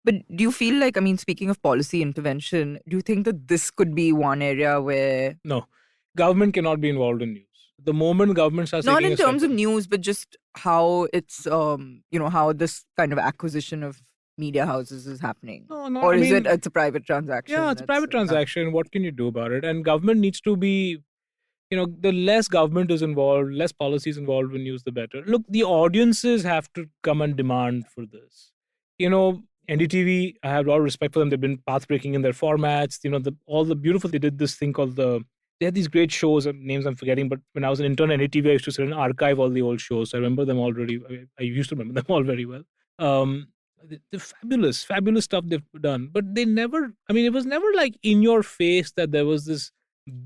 But do you feel like, I mean, speaking of policy intervention, do you think that this could be one area where... No, government cannot be involved in news. The moment government starts Not taking in a step terms of news, but just how it's, how this kind of acquisition of media houses is happening. No, Or is it's a private transaction? Yeah, it's a private transaction. What can you do about it? And government needs to be, the less government is involved, less policies involved in news, the better. Look, the audiences have to come and demand for this. NDTV, I have a lot of respect for them. They've been path breaking in their formats. All the beautiful, they did this thing called they had these great shows, names I'm forgetting, but when I was an intern at NDTV, I used to sit and archive all the old shows. So I remember them already. I used to remember them all very well. The fabulous, fabulous stuff they've done. But they never, it was never like in your face that there was this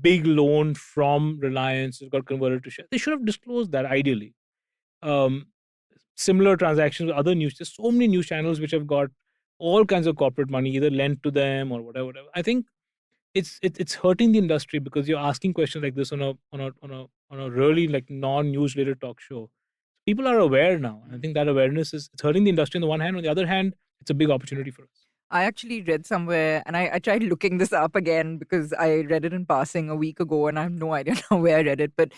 big loan from Reliance that got converted to share. They should have disclosed that ideally. Similar transactions with other news. There's so many news channels which have got all kinds of corporate money either lent to them or whatever. I think it's hurting the industry because you're asking questions like this on a really like non-news related talk show. People are aware now. I think that awareness it's hurting the industry on the one hand. On the other hand, it's a big opportunity for us. I actually read somewhere, and I tried looking this up again because I read it in passing a week ago, and I have no idea now where I read it. But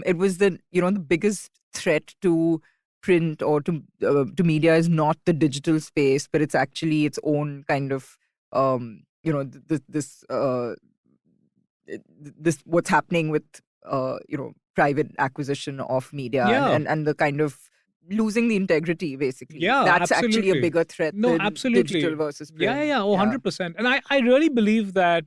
it was the biggest threat to print or to media is not the digital space, but it's actually its own kind of this what's happening with private acquisition of media and the kind of losing the integrity, basically. Yeah, that's absolutely. Actually a bigger threat than digital versus print. Yeah, 100%. And I really believe that,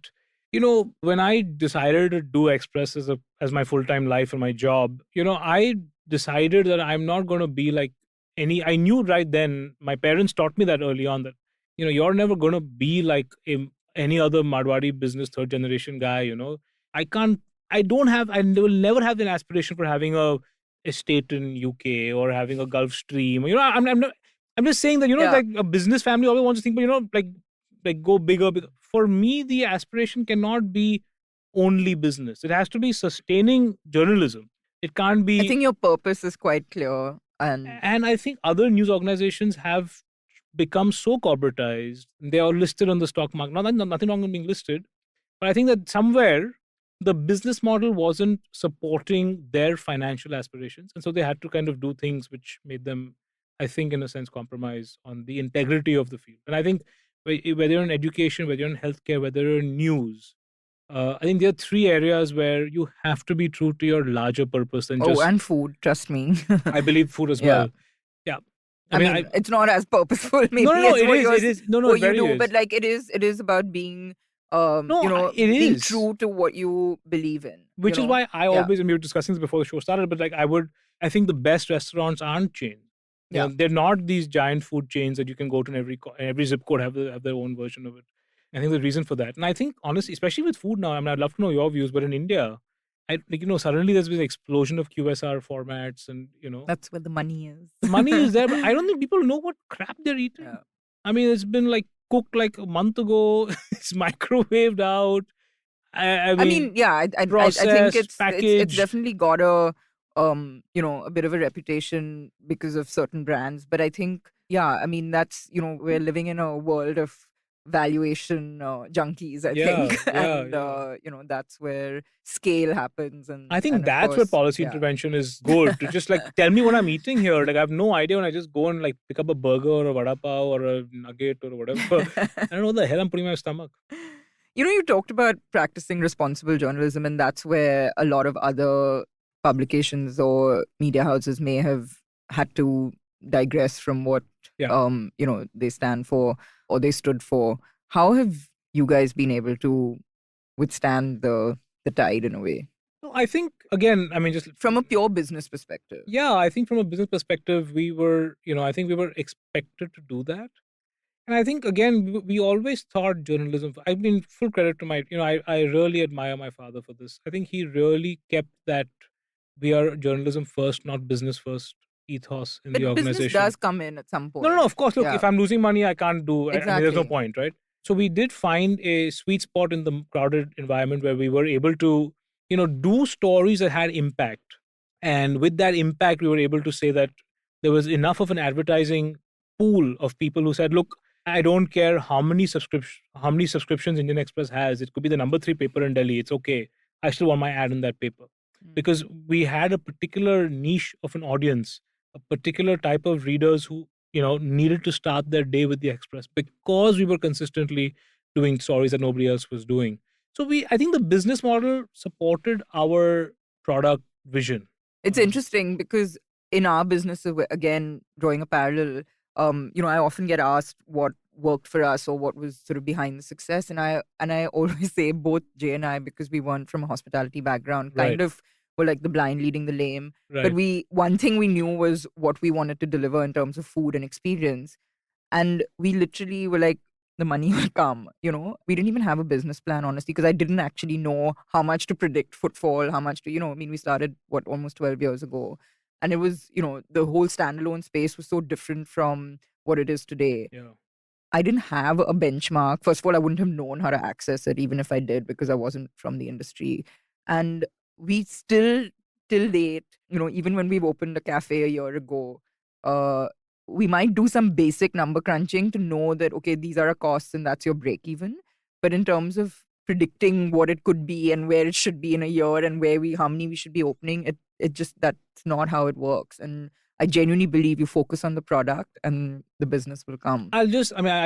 when I decided to do Express as my full-time life and my job, I decided that I'm not going to be like I knew right then, my parents taught me that early on that, you're never going to be like any other Marwari business third generation guy, I will never have an aspiration for having a estate in UK or having a Gulf Stream. I'm just saying that, like a business family always wants to think, but, like go bigger. For me, the aspiration cannot be only business. It has to be sustaining journalism. It can't be. I think your purpose is quite clear. And I think other news organizations have become so corporatized. They are listed on the stock market. Nothing wrong with being listed. But I think that somewhere the business model wasn't supporting their financial aspirations. And so they had to kind of do things which made them, I think, in a sense, compromise on the integrity of the field. And I think whether you're in education, whether you're in healthcare, whether you're in news, I think there are three areas where you have to be true to your larger purpose than just... and food, trust me. I believe food as well. Yeah. I mean, it's not as purposeful. Maybe no, it is. No, what you do, but like it is about being... being true to what you believe in. Which is why I always, and we were discussing this before the show started, but like I think the best restaurants aren't chains. They're not these giant food chains that you can go to in every zip code have their own version of it. I think the reason for that. And I think, honestly, especially with food now, I'd love to know your views, but in India, suddenly there's been an explosion of QSR formats and, That's where the money is. The money is there, but I don't think people know what crap they're eating. Yeah. I mean, it's been like cooked like a month ago. It's microwaved out. I think it's definitely got a bit of a reputation because of certain brands. But I think, that's, we're living in a world of valuation junkies, I think. And, that's where scale happens. And I think that's where policy intervention is good. To just like tell me what I'm eating here. Like I have no idea when I just go and like pick up a burger or a vada pav or a nugget or whatever. I don't know what the hell I'm putting in my stomach. You talked about practicing responsible journalism, and that's where a lot of other publications or media houses may have had to digress from what they stand for or they stood for. How have you guys been able to withstand the tide in a way? No, I think, again, just from a pure business perspective. Yeah, I think from a business perspective, we were expected to do that. And I think, again, we always thought journalism, I mean, full credit to I really admire my father for this. I think he really kept that we are journalism first, not business first ethos in the organization. Business does come in at some point. No, of course. Look, if I'm losing money, I can't do, exactly. There's no point, right? So we did find a sweet spot in the crowded environment where we were able to, do stories that had impact. And with that impact, we were able to say that there was enough of an advertising pool of people who said, look, I don't care how many subscriptions Indian Express has. It could be the number 3 paper in Delhi. It's okay. I still want my ad in that paper. Because we had a particular niche of an audience, a particular type of readers who, needed to start their day with the Express because we were consistently doing stories that nobody else was doing. So I think the business model supported our product vision. It's interesting because in our business, again, drawing a parallel, I often get asked what worked for us or what was sort of behind the success, and I always say both Jay and I, because we weren't from a hospitality background, kind Right. of were like the blind leading the lame. Right. But one thing we knew was what we wanted to deliver in terms of food and experience, and we literally were like, the money will come. We didn't even have a business plan, honestly, because I didn't actually know how much to predict footfall, how much to, I mean, we started almost 12 years ago, and it was, the whole standalone space was so different from what it is today. Yeah. I didn't have a benchmark. First of all, I wouldn't have known how to access it, even if I did, because I wasn't from the industry. And we still, till date, even when we've opened a cafe a year ago, uh, we might do some basic number crunching to know that, okay, these are our costs and that's your break even. But in terms of predicting what it could be and where it should be in a year and how many we should be opening, that's not how it works. And I genuinely believe you focus on the product and the business will come. I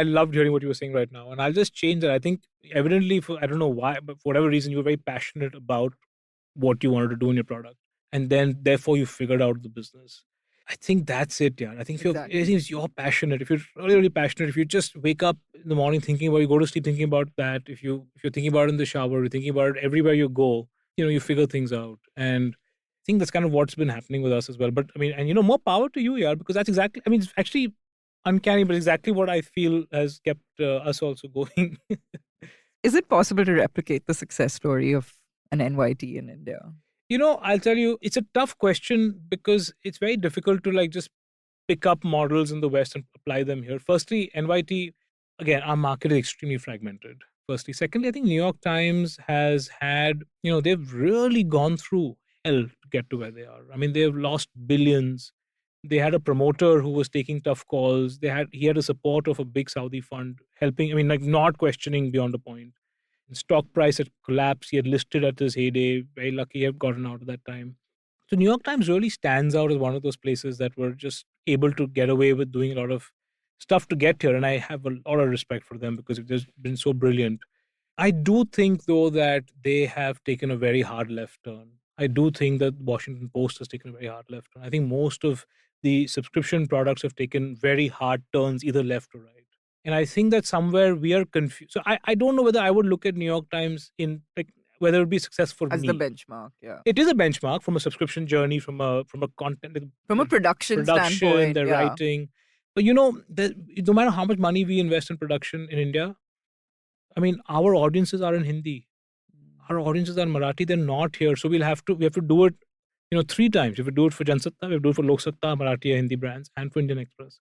loved hearing what you were saying right now. And I'll just change that. I think evidently, I don't know why, but for whatever reason, you were very passionate about what you wanted to do in your product. And then therefore you figured out the business. I think that's it, yeah. I think if you're passionate, if you're really, really passionate, if you just wake up in the morning thinking about, you go to sleep thinking about that, if you're thinking about it in the shower, you're thinking about it everywhere you go, you figure things out. And I think that's kind of what's been happening with us as well. But I mean, and more power to you, yeah, because that's exactly, I mean, it's actually uncanny, but exactly what I feel has kept us also going. Is it possible to replicate the success story of an NYT in India? I'll tell you, it's a tough question because it's very difficult to like just pick up models in the West and apply them here. Firstly, NYT, again, our market is extremely fragmented. Firstly. Secondly, I think New York Times has had, they've really gone through hell to get to where they are. I mean, they've lost billions. They had a promoter who was taking tough calls. He had a support of a big Saudi fund helping, I mean, like not questioning beyond a point. Stock price had collapsed. He had listed at his heyday. Very lucky he had gotten out at that time. So New York Times really stands out as one of those places that were just able to get away with doing a lot of stuff to get here. And I have a lot of respect for them because they've been so brilliant. I do think, though, that they have taken a very hard left turn. I do think that Washington Post has taken a very hard left turn. I think most of the subscription products have taken very hard turns, either left or right. And I think that somewhere we are confused. So I don't know whether I would look at New York Times in like whether it would be successful for As me. the benchmark, yeah. It is a benchmark from a subscription journey, from a content, from a production standpoint, their yeah. writing. But no matter how much money we invest in production in India, I mean, our audiences are in Hindi. Our audiences are in Marathi. They're not here, so we have to do it, 3 times. We have to do it for Jansatta, we have to do it for Lok Satta, Marathi, Hindi brands, and for Indian Express.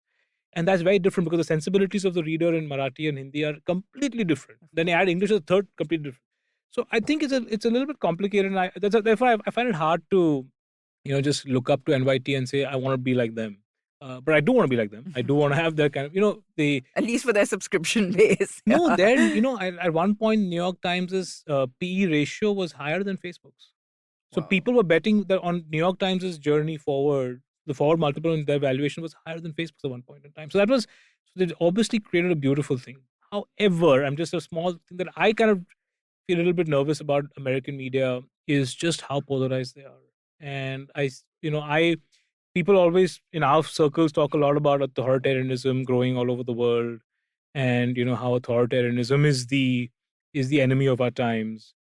And that's very different because the sensibilities of the reader in Marathi and Hindi are completely different. Then you add English as a third, completely different. So I think it's a little bit complicated, and therefore I find it hard to, just look up to NYT and say I want to be like them. But I do want to be like them. I do want to have that kind of, the At least for their subscription base. no, there, at one point, New York Times' PE ratio was higher than Facebook's. So Wow. people were betting that on New York Times' journey forward, the forward multiple in their valuation was higher than Facebook's at one point in time. So they obviously created a beautiful thing. However, I'm just a small thing that I kind of feel a little bit nervous about American media is just how polarized they are. And people always in our circles talk a lot about authoritarianism growing all over the world, and how authoritarianism is the enemy of our times.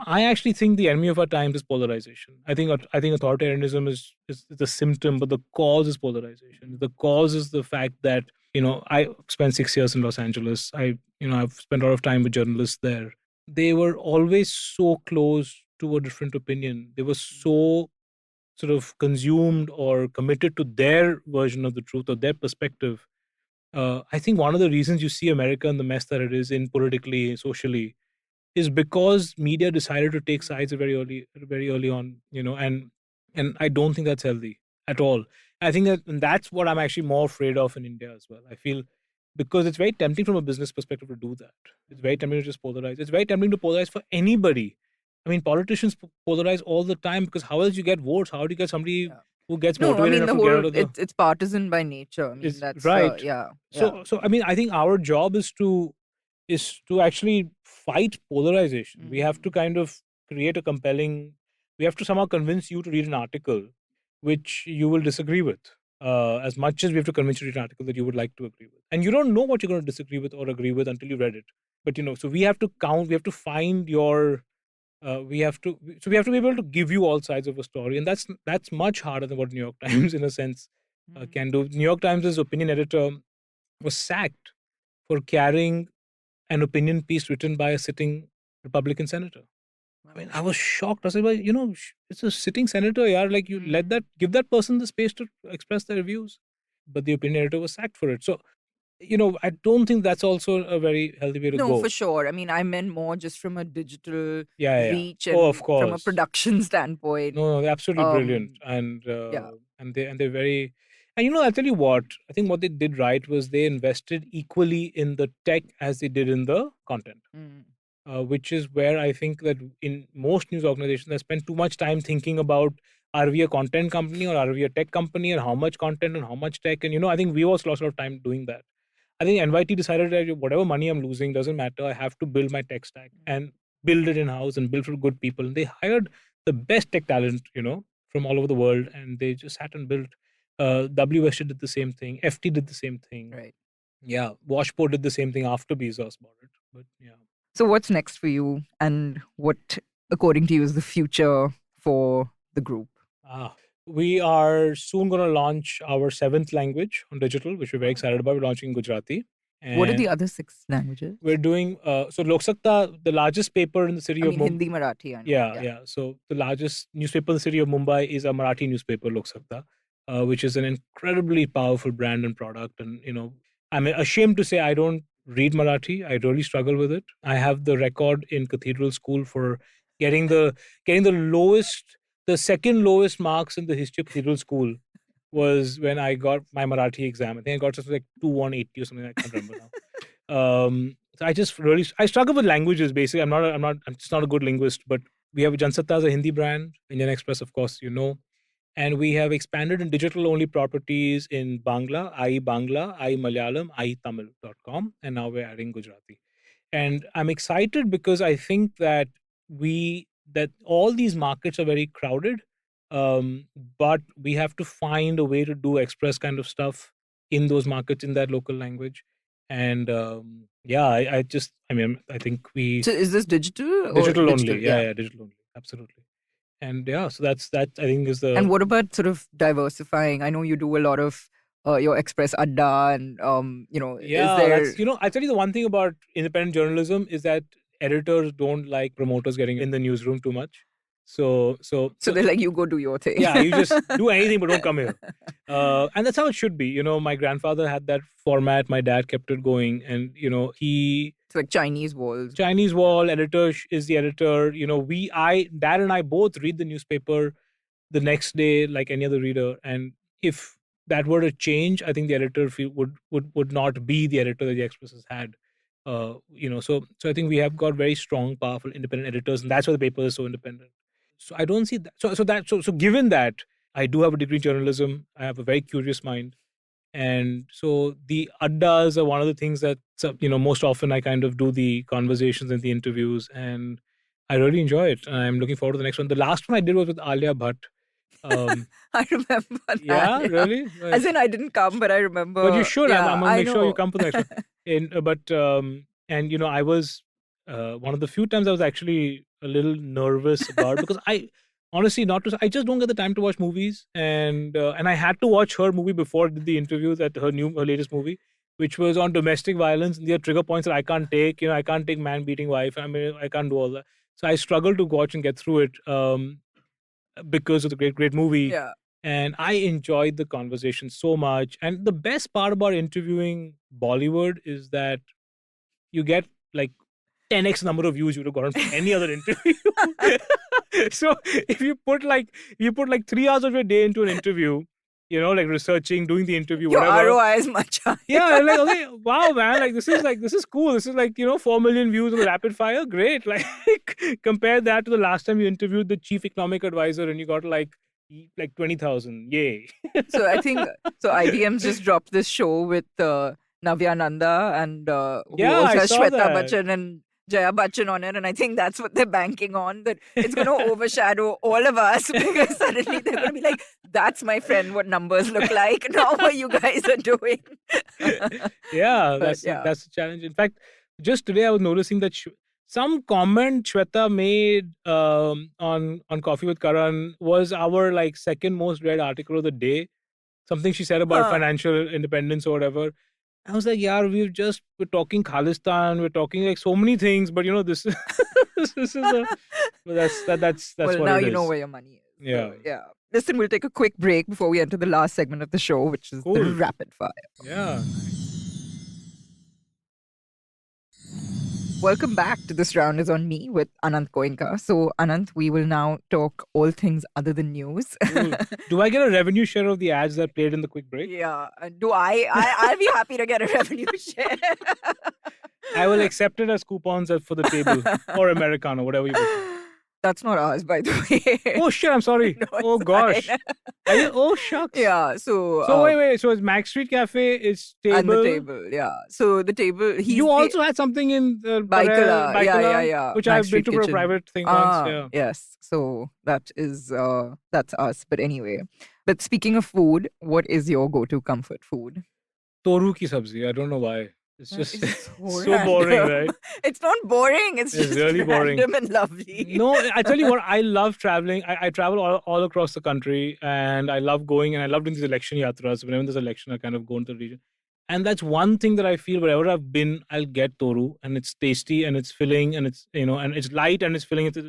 I actually think the enemy of our times is polarization. I think authoritarianism is the symptom, but the cause is polarization. The cause is the fact that I spent 6 years in Los Angeles. I've spent a lot of time with journalists there. They were always so close to a different opinion. They were so sort of consumed or committed to their version of the truth or their perspective, I think one of the reasons you see America in the mess that it is in politically, socially, is because media decided to take sides very early on, and I don't think that's healthy at all. I think that's what I'm actually more afraid of in India as well. I feel because it's very tempting from a business perspective to do that. It's very tempting to just polarize. It's very tempting to polarize for anybody. I mean, politicians polarize all the time because how else you get votes? How do you get somebody Yeah. who gets No, I motivated mean enough the to get whole out of the? it's partisan by nature. I mean Is that's right. yeah, yeah. So I mean, I think our job is to actually fight polarization. We have to kind of create a compelling. We have to somehow convince you to read an article which you will disagree with. As much as we have to convince you to read an article that you would like to agree with, and you don't know what you're going to disagree with or agree with until you read it. But so we have to count. We have to find your. We have to be able to give you all sides of a story, and that's much harder than what New York Times, in a sense, can do. New York Times' opinion editor was sacked for carrying an opinion piece written by a sitting Republican senator. I mean, I was shocked. I said, well, it's a sitting senator, yeah. Like, you give that person the space to express their views. But the opinion editor was sacked for it. So, I don't think that's also a very healthy way to No, for go. sure. I mean, I meant more just from a digital Yeah, yeah, yeah. reach Oh, of and from a course. production standpoint. No, they're absolutely brilliant, and Yeah. they're very. And I'll tell you what. I think what they did right was they invested equally in the tech as they did in the content. Which is where I think that in most news organizations, they spend too much time thinking about, are we a content company or are we a tech company, and how much content and how much tech. And I think we also lost a lot of time doing that. I think NYT decided that whatever money I'm losing doesn't matter. I have to build my tech stack and build it in house and build for good people. And they hired the best tech talent, from all over the world, and they just sat and built. WST did the same thing. FT did the same thing. Right. Yeah, Washport did the same thing after Bezos bought it. But yeah. So what's next for you, and what, according to you, is the future for the group? We are soon going to launch our 7th language on digital, which we're very excited about. We're launching Gujarati. What are the other 6 languages? We're doing so Lok Sakta, the largest paper in the city of Mumbai. Hindi, Marathi, I know. Yeah. So the largest newspaper in the city of Mumbai is a Marathi newspaper, Lok Sakta, which is an incredibly powerful brand and product. And I'm ashamed to say I don't read Marathi. I really struggle with it. I have the record in Cathedral School for getting the the second lowest marks in the history of Cathedral School was when I got my Marathi exam. I think I got something like 2180 or something. I can't remember now. So I struggle with languages. Basically, I'm just not a good linguist. But we have Jansatta as a Hindi brand, Indian Express, of course, and we have expanded in digital only properties in Bangla, I Malayalam, Tamil.com, and now we're adding Gujarati. And I'm excited because I think that all these markets are very crowded, but we have to find a way to do express kind of stuff in those markets in that local language. And I think So is this digital or digital only? digital? Yeah, digital only, absolutely. And so that I think is the. And what about sort of diversifying? I know you do a lot of your Express Adda, and Yeah, is there? that's I tell you the one thing about independent journalism is that editors don't like promoters getting in the newsroom too much. So they're like, you go do your thing. Yeah, you just do anything but don't come here. And that's how it should be. My grandfather had that format. My dad kept it going, and It's like Chinese walls. Chinese wall editor is the editor. Dad and I both read the newspaper the next day like any other reader. And if that were to change, I think the editor would not be the editor that the Express has had. So I think we have got very strong, powerful, independent editors, and that's why the paper is so independent. So I don't see that. So given that I do have a degree in journalism, I have a very curious mind, and so the addas are one of the things that most often I kind of do the conversations and the interviews, and I really enjoy it. And I'm looking forward to the next one. The last one I did was with Alia Bhatt. I remember that. Yeah, really? Right. As in, I didn't come, but I remember. But you should. Yeah, I'm going to make sure you come for the next one. I was one of the few times I was actually a little nervous about because I honestly I just don't get the time to watch movies, and I had to watch her movie before I did the interview, that her latest movie, which was on domestic violence. And there are trigger points that I can't take. I can't take man beating wife. I mean, I can't do all that. So I struggled to watch and get through it because of the great movie. Yeah. And I enjoyed the conversation so much. And the best part about interviewing Bollywood is that you get like 10x number of views you would have gotten from any other interview. So if you put like 3 hours of your day into an interview, like researching, doing the interview, Your whatever. ROI is much higher. Yeah, like, okay, wow, man, like this is cool. This is like 4 million views on the rapid fire. Great. Like compare that to the last time you interviewed the chief economic advisor and you got like 20,000. Yay. So I think IVM's just dropped this show with Navya Nanda and who Yeah, also I has saw Shweta that. Bachchan and Jaya Bachchan on it, and I think that's what they're banking on, that it's going to overshadow all of us because suddenly they're going to be like, that's my friend, what numbers look like, not what you guys are doing. Yeah, But, that's the challenge. In fact, just today I was noticing that some comment Shweta made on Coffee with Karan was our like second most read article of the day. Something she said about Huh. financial independence or whatever. I was like, yeah, we're talking Khalistan, we're talking like so many things, but this this is that's well, what now it you is. know where your money is. Yeah. So, yeah. Listen, we'll take a quick break before we enter the last segment of the show, which is the Cool. rapid fire. Yeah. Welcome back to This Round is on Me with Anant Goenka. So, Anant, we will now talk all things other than news. Cool. Do I get a revenue share of the ads that played in the quick break? Yeah. Do I'll be happy to get a revenue share. I will accept it as coupons for the table or Americano, whatever you prefer. That's not ours, by the way. Oh shit! I'm sorry. No, Oh it's gosh. fine. Oh shucks. Yeah. So. So wait. So it's Mac Street Cafe. It's table. And the table. Yeah. So the table. You also had something in the Baikala. Yeah. Which Mac I've Street been to for a Kitchen. private thing once. Yeah. Yes. So that is that's us. But anyway. But speaking of food, what is your go-to comfort food? Toru ki sabzi. I don't know why. It's just so so boring, right? It's not boring. It's just really boring. random and lovely. No, I tell you what, I love traveling. I travel all across the country and I love going and I love doing these election yatras. Whenever there's an election, I kind of go into the region. And that's one thing that I feel wherever I've been, I'll get toru and it's tasty and it's filling and it's, and it's light and it's filling. So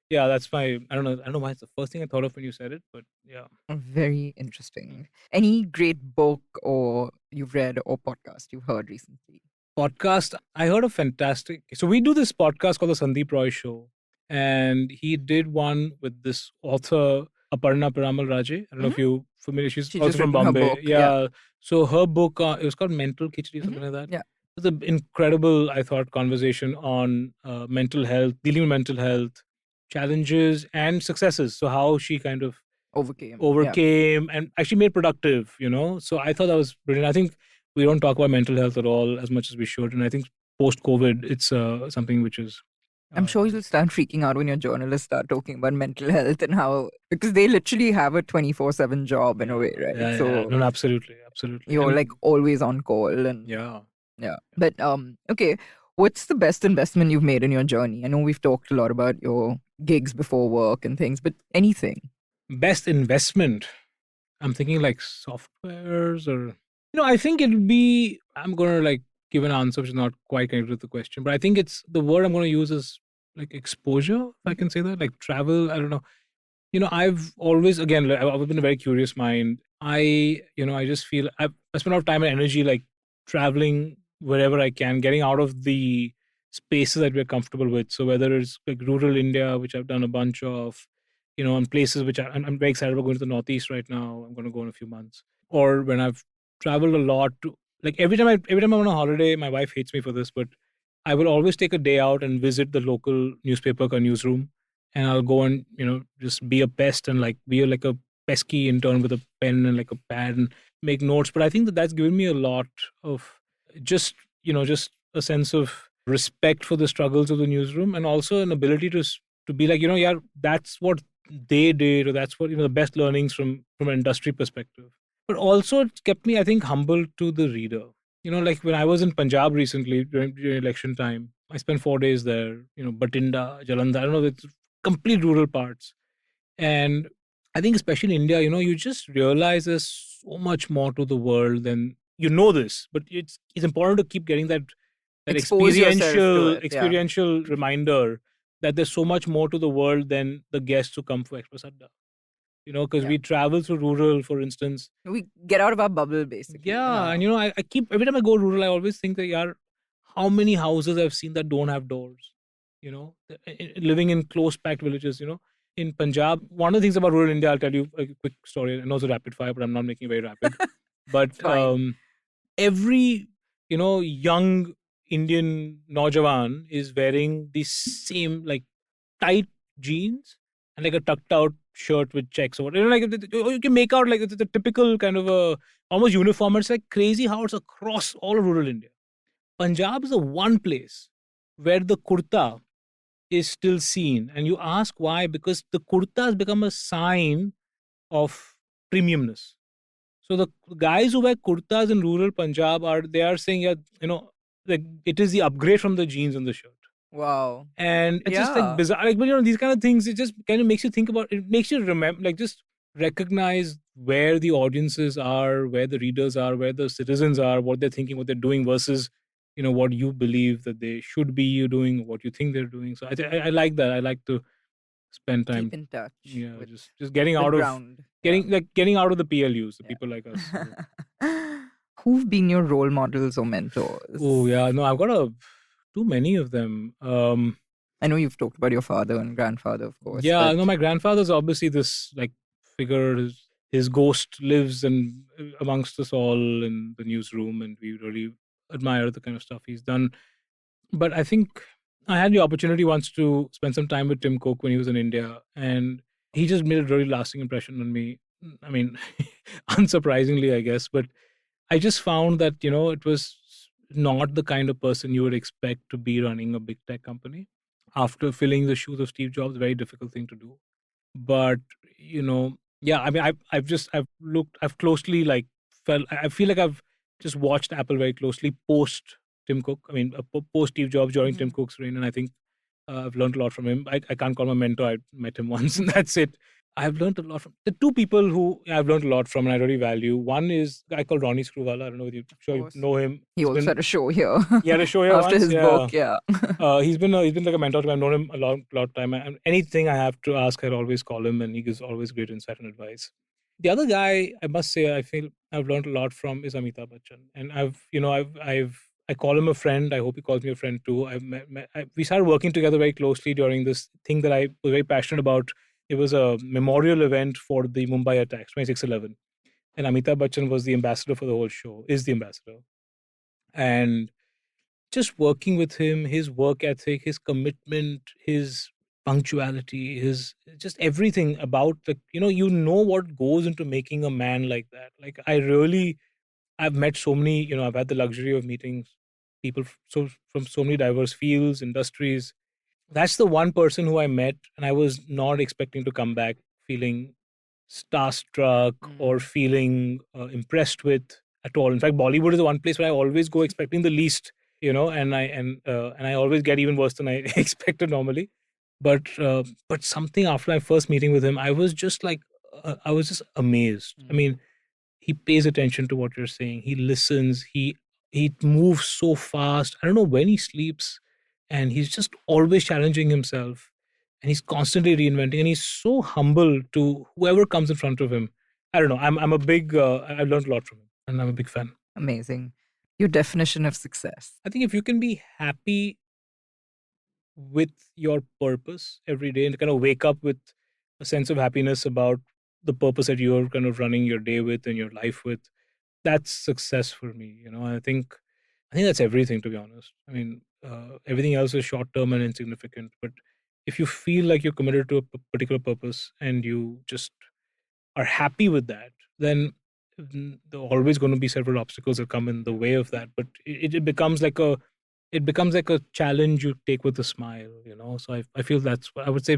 that's my, I don't know why it's the first thing I thought of when you said it, but yeah. Very interesting. Any great book or you've read or podcast you've heard recently? Podcast, I heard a fantastic. So we do this podcast called the Sandeep Roy Show, and he did one with this author Aparna Piramal Raje. I don't know if you're familiar. She's also just from written her Bombay. book, yeah. So her book, it was called Mental Khichdi or something like that. Yeah. It was an incredible, I thought, conversation on mental health, dealing with mental health, challenges and successes. So how she kind of overcame and actually made productive. So I thought that was brilliant. I think we don't talk about mental health at all as much as we should. And I think post-COVID, it's something which is... I'm sure you'll start freaking out when your journalists start talking about mental health and how... Because they literally have a 24/7 job in a way, right? No, absolutely. You're like always on call. And Yeah. But, okay, what's the best investment you've made in your journey? I know we've talked a lot about your gigs before work and things, but anything. Best investment? I'm thinking like softwares or... I think it'll be... I'm going to like give an answer which is not quite connected with the question, but I think it's... The word I'm going to use is like exposure, if I can say that. Like travel, I don't know. I've always, again, I've been a very curious mind. I just feel... I spend a lot of time and energy like traveling wherever I can, getting out of the spaces that we're comfortable with. So whether it's like rural India, which I've done a bunch of, and places which I'm very excited about going to the Northeast right now. I'm going to go in a few months. Or when I've traveled a lot to, like every time I'm on a holiday, my wife hates me for this, but I will always take a day out and visit the local newspaper or newsroom. And I'll go and, just be a pest and like be like a pesky intern with a pen and like a pad and make notes. But I think that's given me a lot of just a sense of respect for the struggles of the newsroom and also an ability to be like, that's what they did, or that's what, the best learnings from an industry perspective. But also it kept me, I think, humble to the reader. Like when I was in Punjab recently during election time, I spent 4 days there, Batinda, Jalandhar, I don't know, it's complete rural parts. And I think especially in India, you just realize there's so much more to the world than this, but it's important to keep getting that experiential reminder that there's so much more to the world than the guests who come for Express Adda. because we travel through rural, for instance. We get out of our bubble, basically. Yeah, and I keep, every time I go rural, I always think that, yeah, how many houses I've seen that don't have doors, living in close packed villages, in Punjab. One of the things about rural India, I'll tell you a quick story. I know it's a rapid fire, but I'm not making it very rapid. But Fine. every, young Indian Naujawan is wearing the same, like, tight jeans and like a tucked out shirt with checks, or whatever. Like you can make out like it's a typical kind of a almost uniform. It's like crazy how it's across all of rural India. Punjab is the one place where the kurta is still seen, and you ask why? Because the kurta has become a sign of premiumness. So the guys who wear kurtas in rural Punjab are saying, yeah, like it is the upgrade from the jeans and the shirt. Wow. And it's just like Yeah. bizarre. Like, but these kind of things, it just kind of makes you think about it, makes you remember, like, just recognize where the audiences are, where the readers are, where the citizens are, what they're thinking, what they're doing, versus what you believe that they should be doing, what you think they're doing. So I like that. I like to spend time, Keep in touch yeah, with just getting the out of ground. Yeah. getting out of the PLUs, the Yeah. people like us. Who've been your role models or mentors? Oh yeah, no, I've got too many of them. I know you've talked about your father and grandfather, of course. Yeah, But no, my grandfather's obviously this like figure. His ghost lives and amongst us all in the newsroom, and we really admire the kind of stuff he's done. But I think I had the opportunity once to spend some time with Tim Cook when he was in India, and he just made a really lasting impression on me. I mean, unsurprisingly, I guess, but I just found that it was not the kind of person you would expect to be running a big tech company. After filling the shoes of Steve Jobs, very difficult thing to do. But yeah, I mean, I've closely like felt. I feel like I've just watched Apple very closely post Tim Cook. I mean, post Steve Jobs during Tim Cook's reign, and I think I've learned a lot from him. I can't call him a mentor. I met him once, and that's it. I've learned a lot from the two people who I've learned a lot from, and I really value. One is a guy called Ronnie Screwvala. I don't know if I'm sure you know him. he also had a show here. He had a show here after once. his Yeah. book. Yeah. He's been like a mentor to me. I've known him a lot of time. And anything I have to ask, I always call him, and he gives always great insight and advice. The other guy, I must say, I feel I've learned a lot from is Amitabh Bachchan, and I call him a friend. I hope he calls me a friend too. We started working together very closely during this thing that I was very passionate about. It was a memorial event for the Mumbai attacks, 26/11, and Amitabh Bachchan was the ambassador for the whole show. Is the ambassador, and just working with him, his work ethic, his commitment, his punctuality, his just everything about what goes into making a man like that. Like I've met so many, I've had the luxury of meeting people from so many diverse fields, industries. That's the one person who I met, and I was not expecting to come back feeling starstruck or feeling impressed with at all. In fact, Bollywood is the one place where I always go expecting the least, and I always get even worse than I expected normally. But something after my first meeting with him, I was just like, I was just amazed. I mean, he pays attention to what you're saying. He listens. He moves so fast. I don't know when he sleeps, and he's just always challenging himself, and he's constantly reinventing. And he's so humble to whoever comes in front of him. I don't know. I'm a big. I've learned a lot from him, and I'm a big fan. Amazing. Your definition of success. I think if you can be happy with your purpose every day and kind of wake up with a sense of happiness about the purpose that you're kind of running your day with and your life with, that's success for me. I think that's everything, to be honest. I mean, everything else is short term and insignificant, but if you feel like you're committed to a particular purpose and you just are happy with that, then there are always going to be several obstacles that come in the way of that, but it becomes like a challenge you take with a smile. So I feel that's what I would say,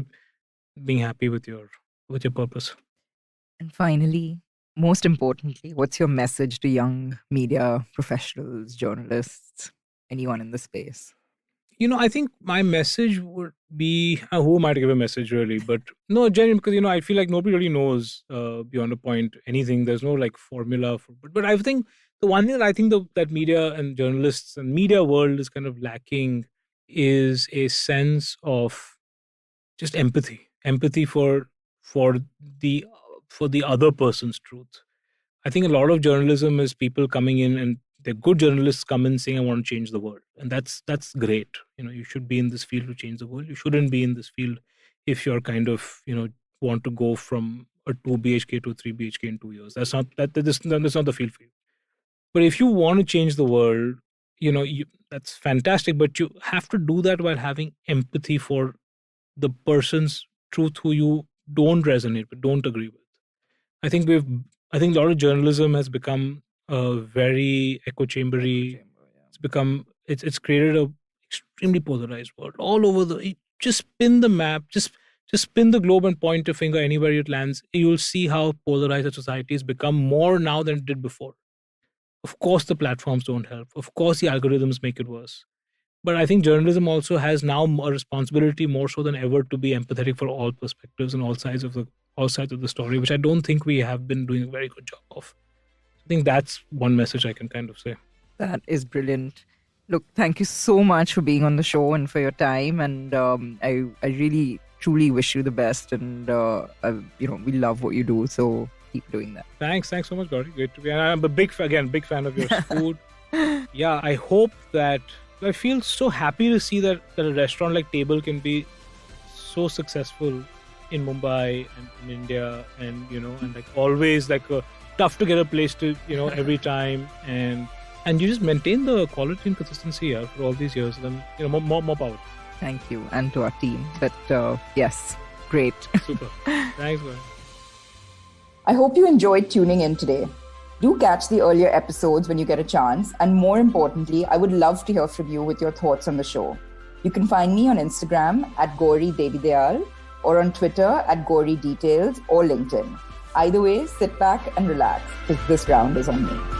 being happy with your purpose. And finally, most importantly, what's your message to young media professionals, journalists, anyone in the space? I think my message would be, who am I to give a message really? But no, genuine, because, I feel like nobody really knows beyond a point anything. There's no like formula for, but I think the one thing that I think that media and journalists and media world is kind of lacking is a sense of just empathy for the for the other person's truth. I think a lot of journalism is people coming in, and the good journalists come in saying, I want to change the world. And that's great. You should be in this field to change the world. You shouldn't be in this field if you're kind of, want to go from a 2 BHK to a 3 BHK in 2 years. That's not the field for you. But if you want to change the world, that's fantastic. But you have to do that while having empathy for the person's truth who you don't resonate with, don't agree with. I think a lot of journalism has become very echo chambery. It's created a extremely polarized world all over just spin the map, just spin the globe and point your finger anywhere it lands. You'll see how polarized the society has become more now than it did before. Of course, the platforms don't help. Of course, the algorithms make it worse. But I think journalism also has now a responsibility more so than ever to be empathetic for all perspectives and all sides of the story, which I don't think we have been doing a very good job of. I think that's one message I can kind of say. That is brilliant. Look, thank you so much for being on the show and for your time. And I really, truly wish you the best. And, we love what you do. So keep doing that. Thanks so much, Gauri. Great to be. And I'm a big fan of your food. Yeah, I hope that... I feel so happy to see that a restaurant like Table can be so successful in Mumbai and in India, and and like always like tough to get a place to every time, and you just maintain the quality and consistency for all these years. Then more power. Thank you, and to our team. But yes, great. Super. Thanks, man. I hope you enjoyed tuning in today. Do catch the earlier episodes when you get a chance. And more importantly, I would love to hear from you with your thoughts on the show. You can find me on Instagram at Gauri Devidayal or on Twitter at Gauri Details or LinkedIn. Either way, sit back and relax because this round is on me.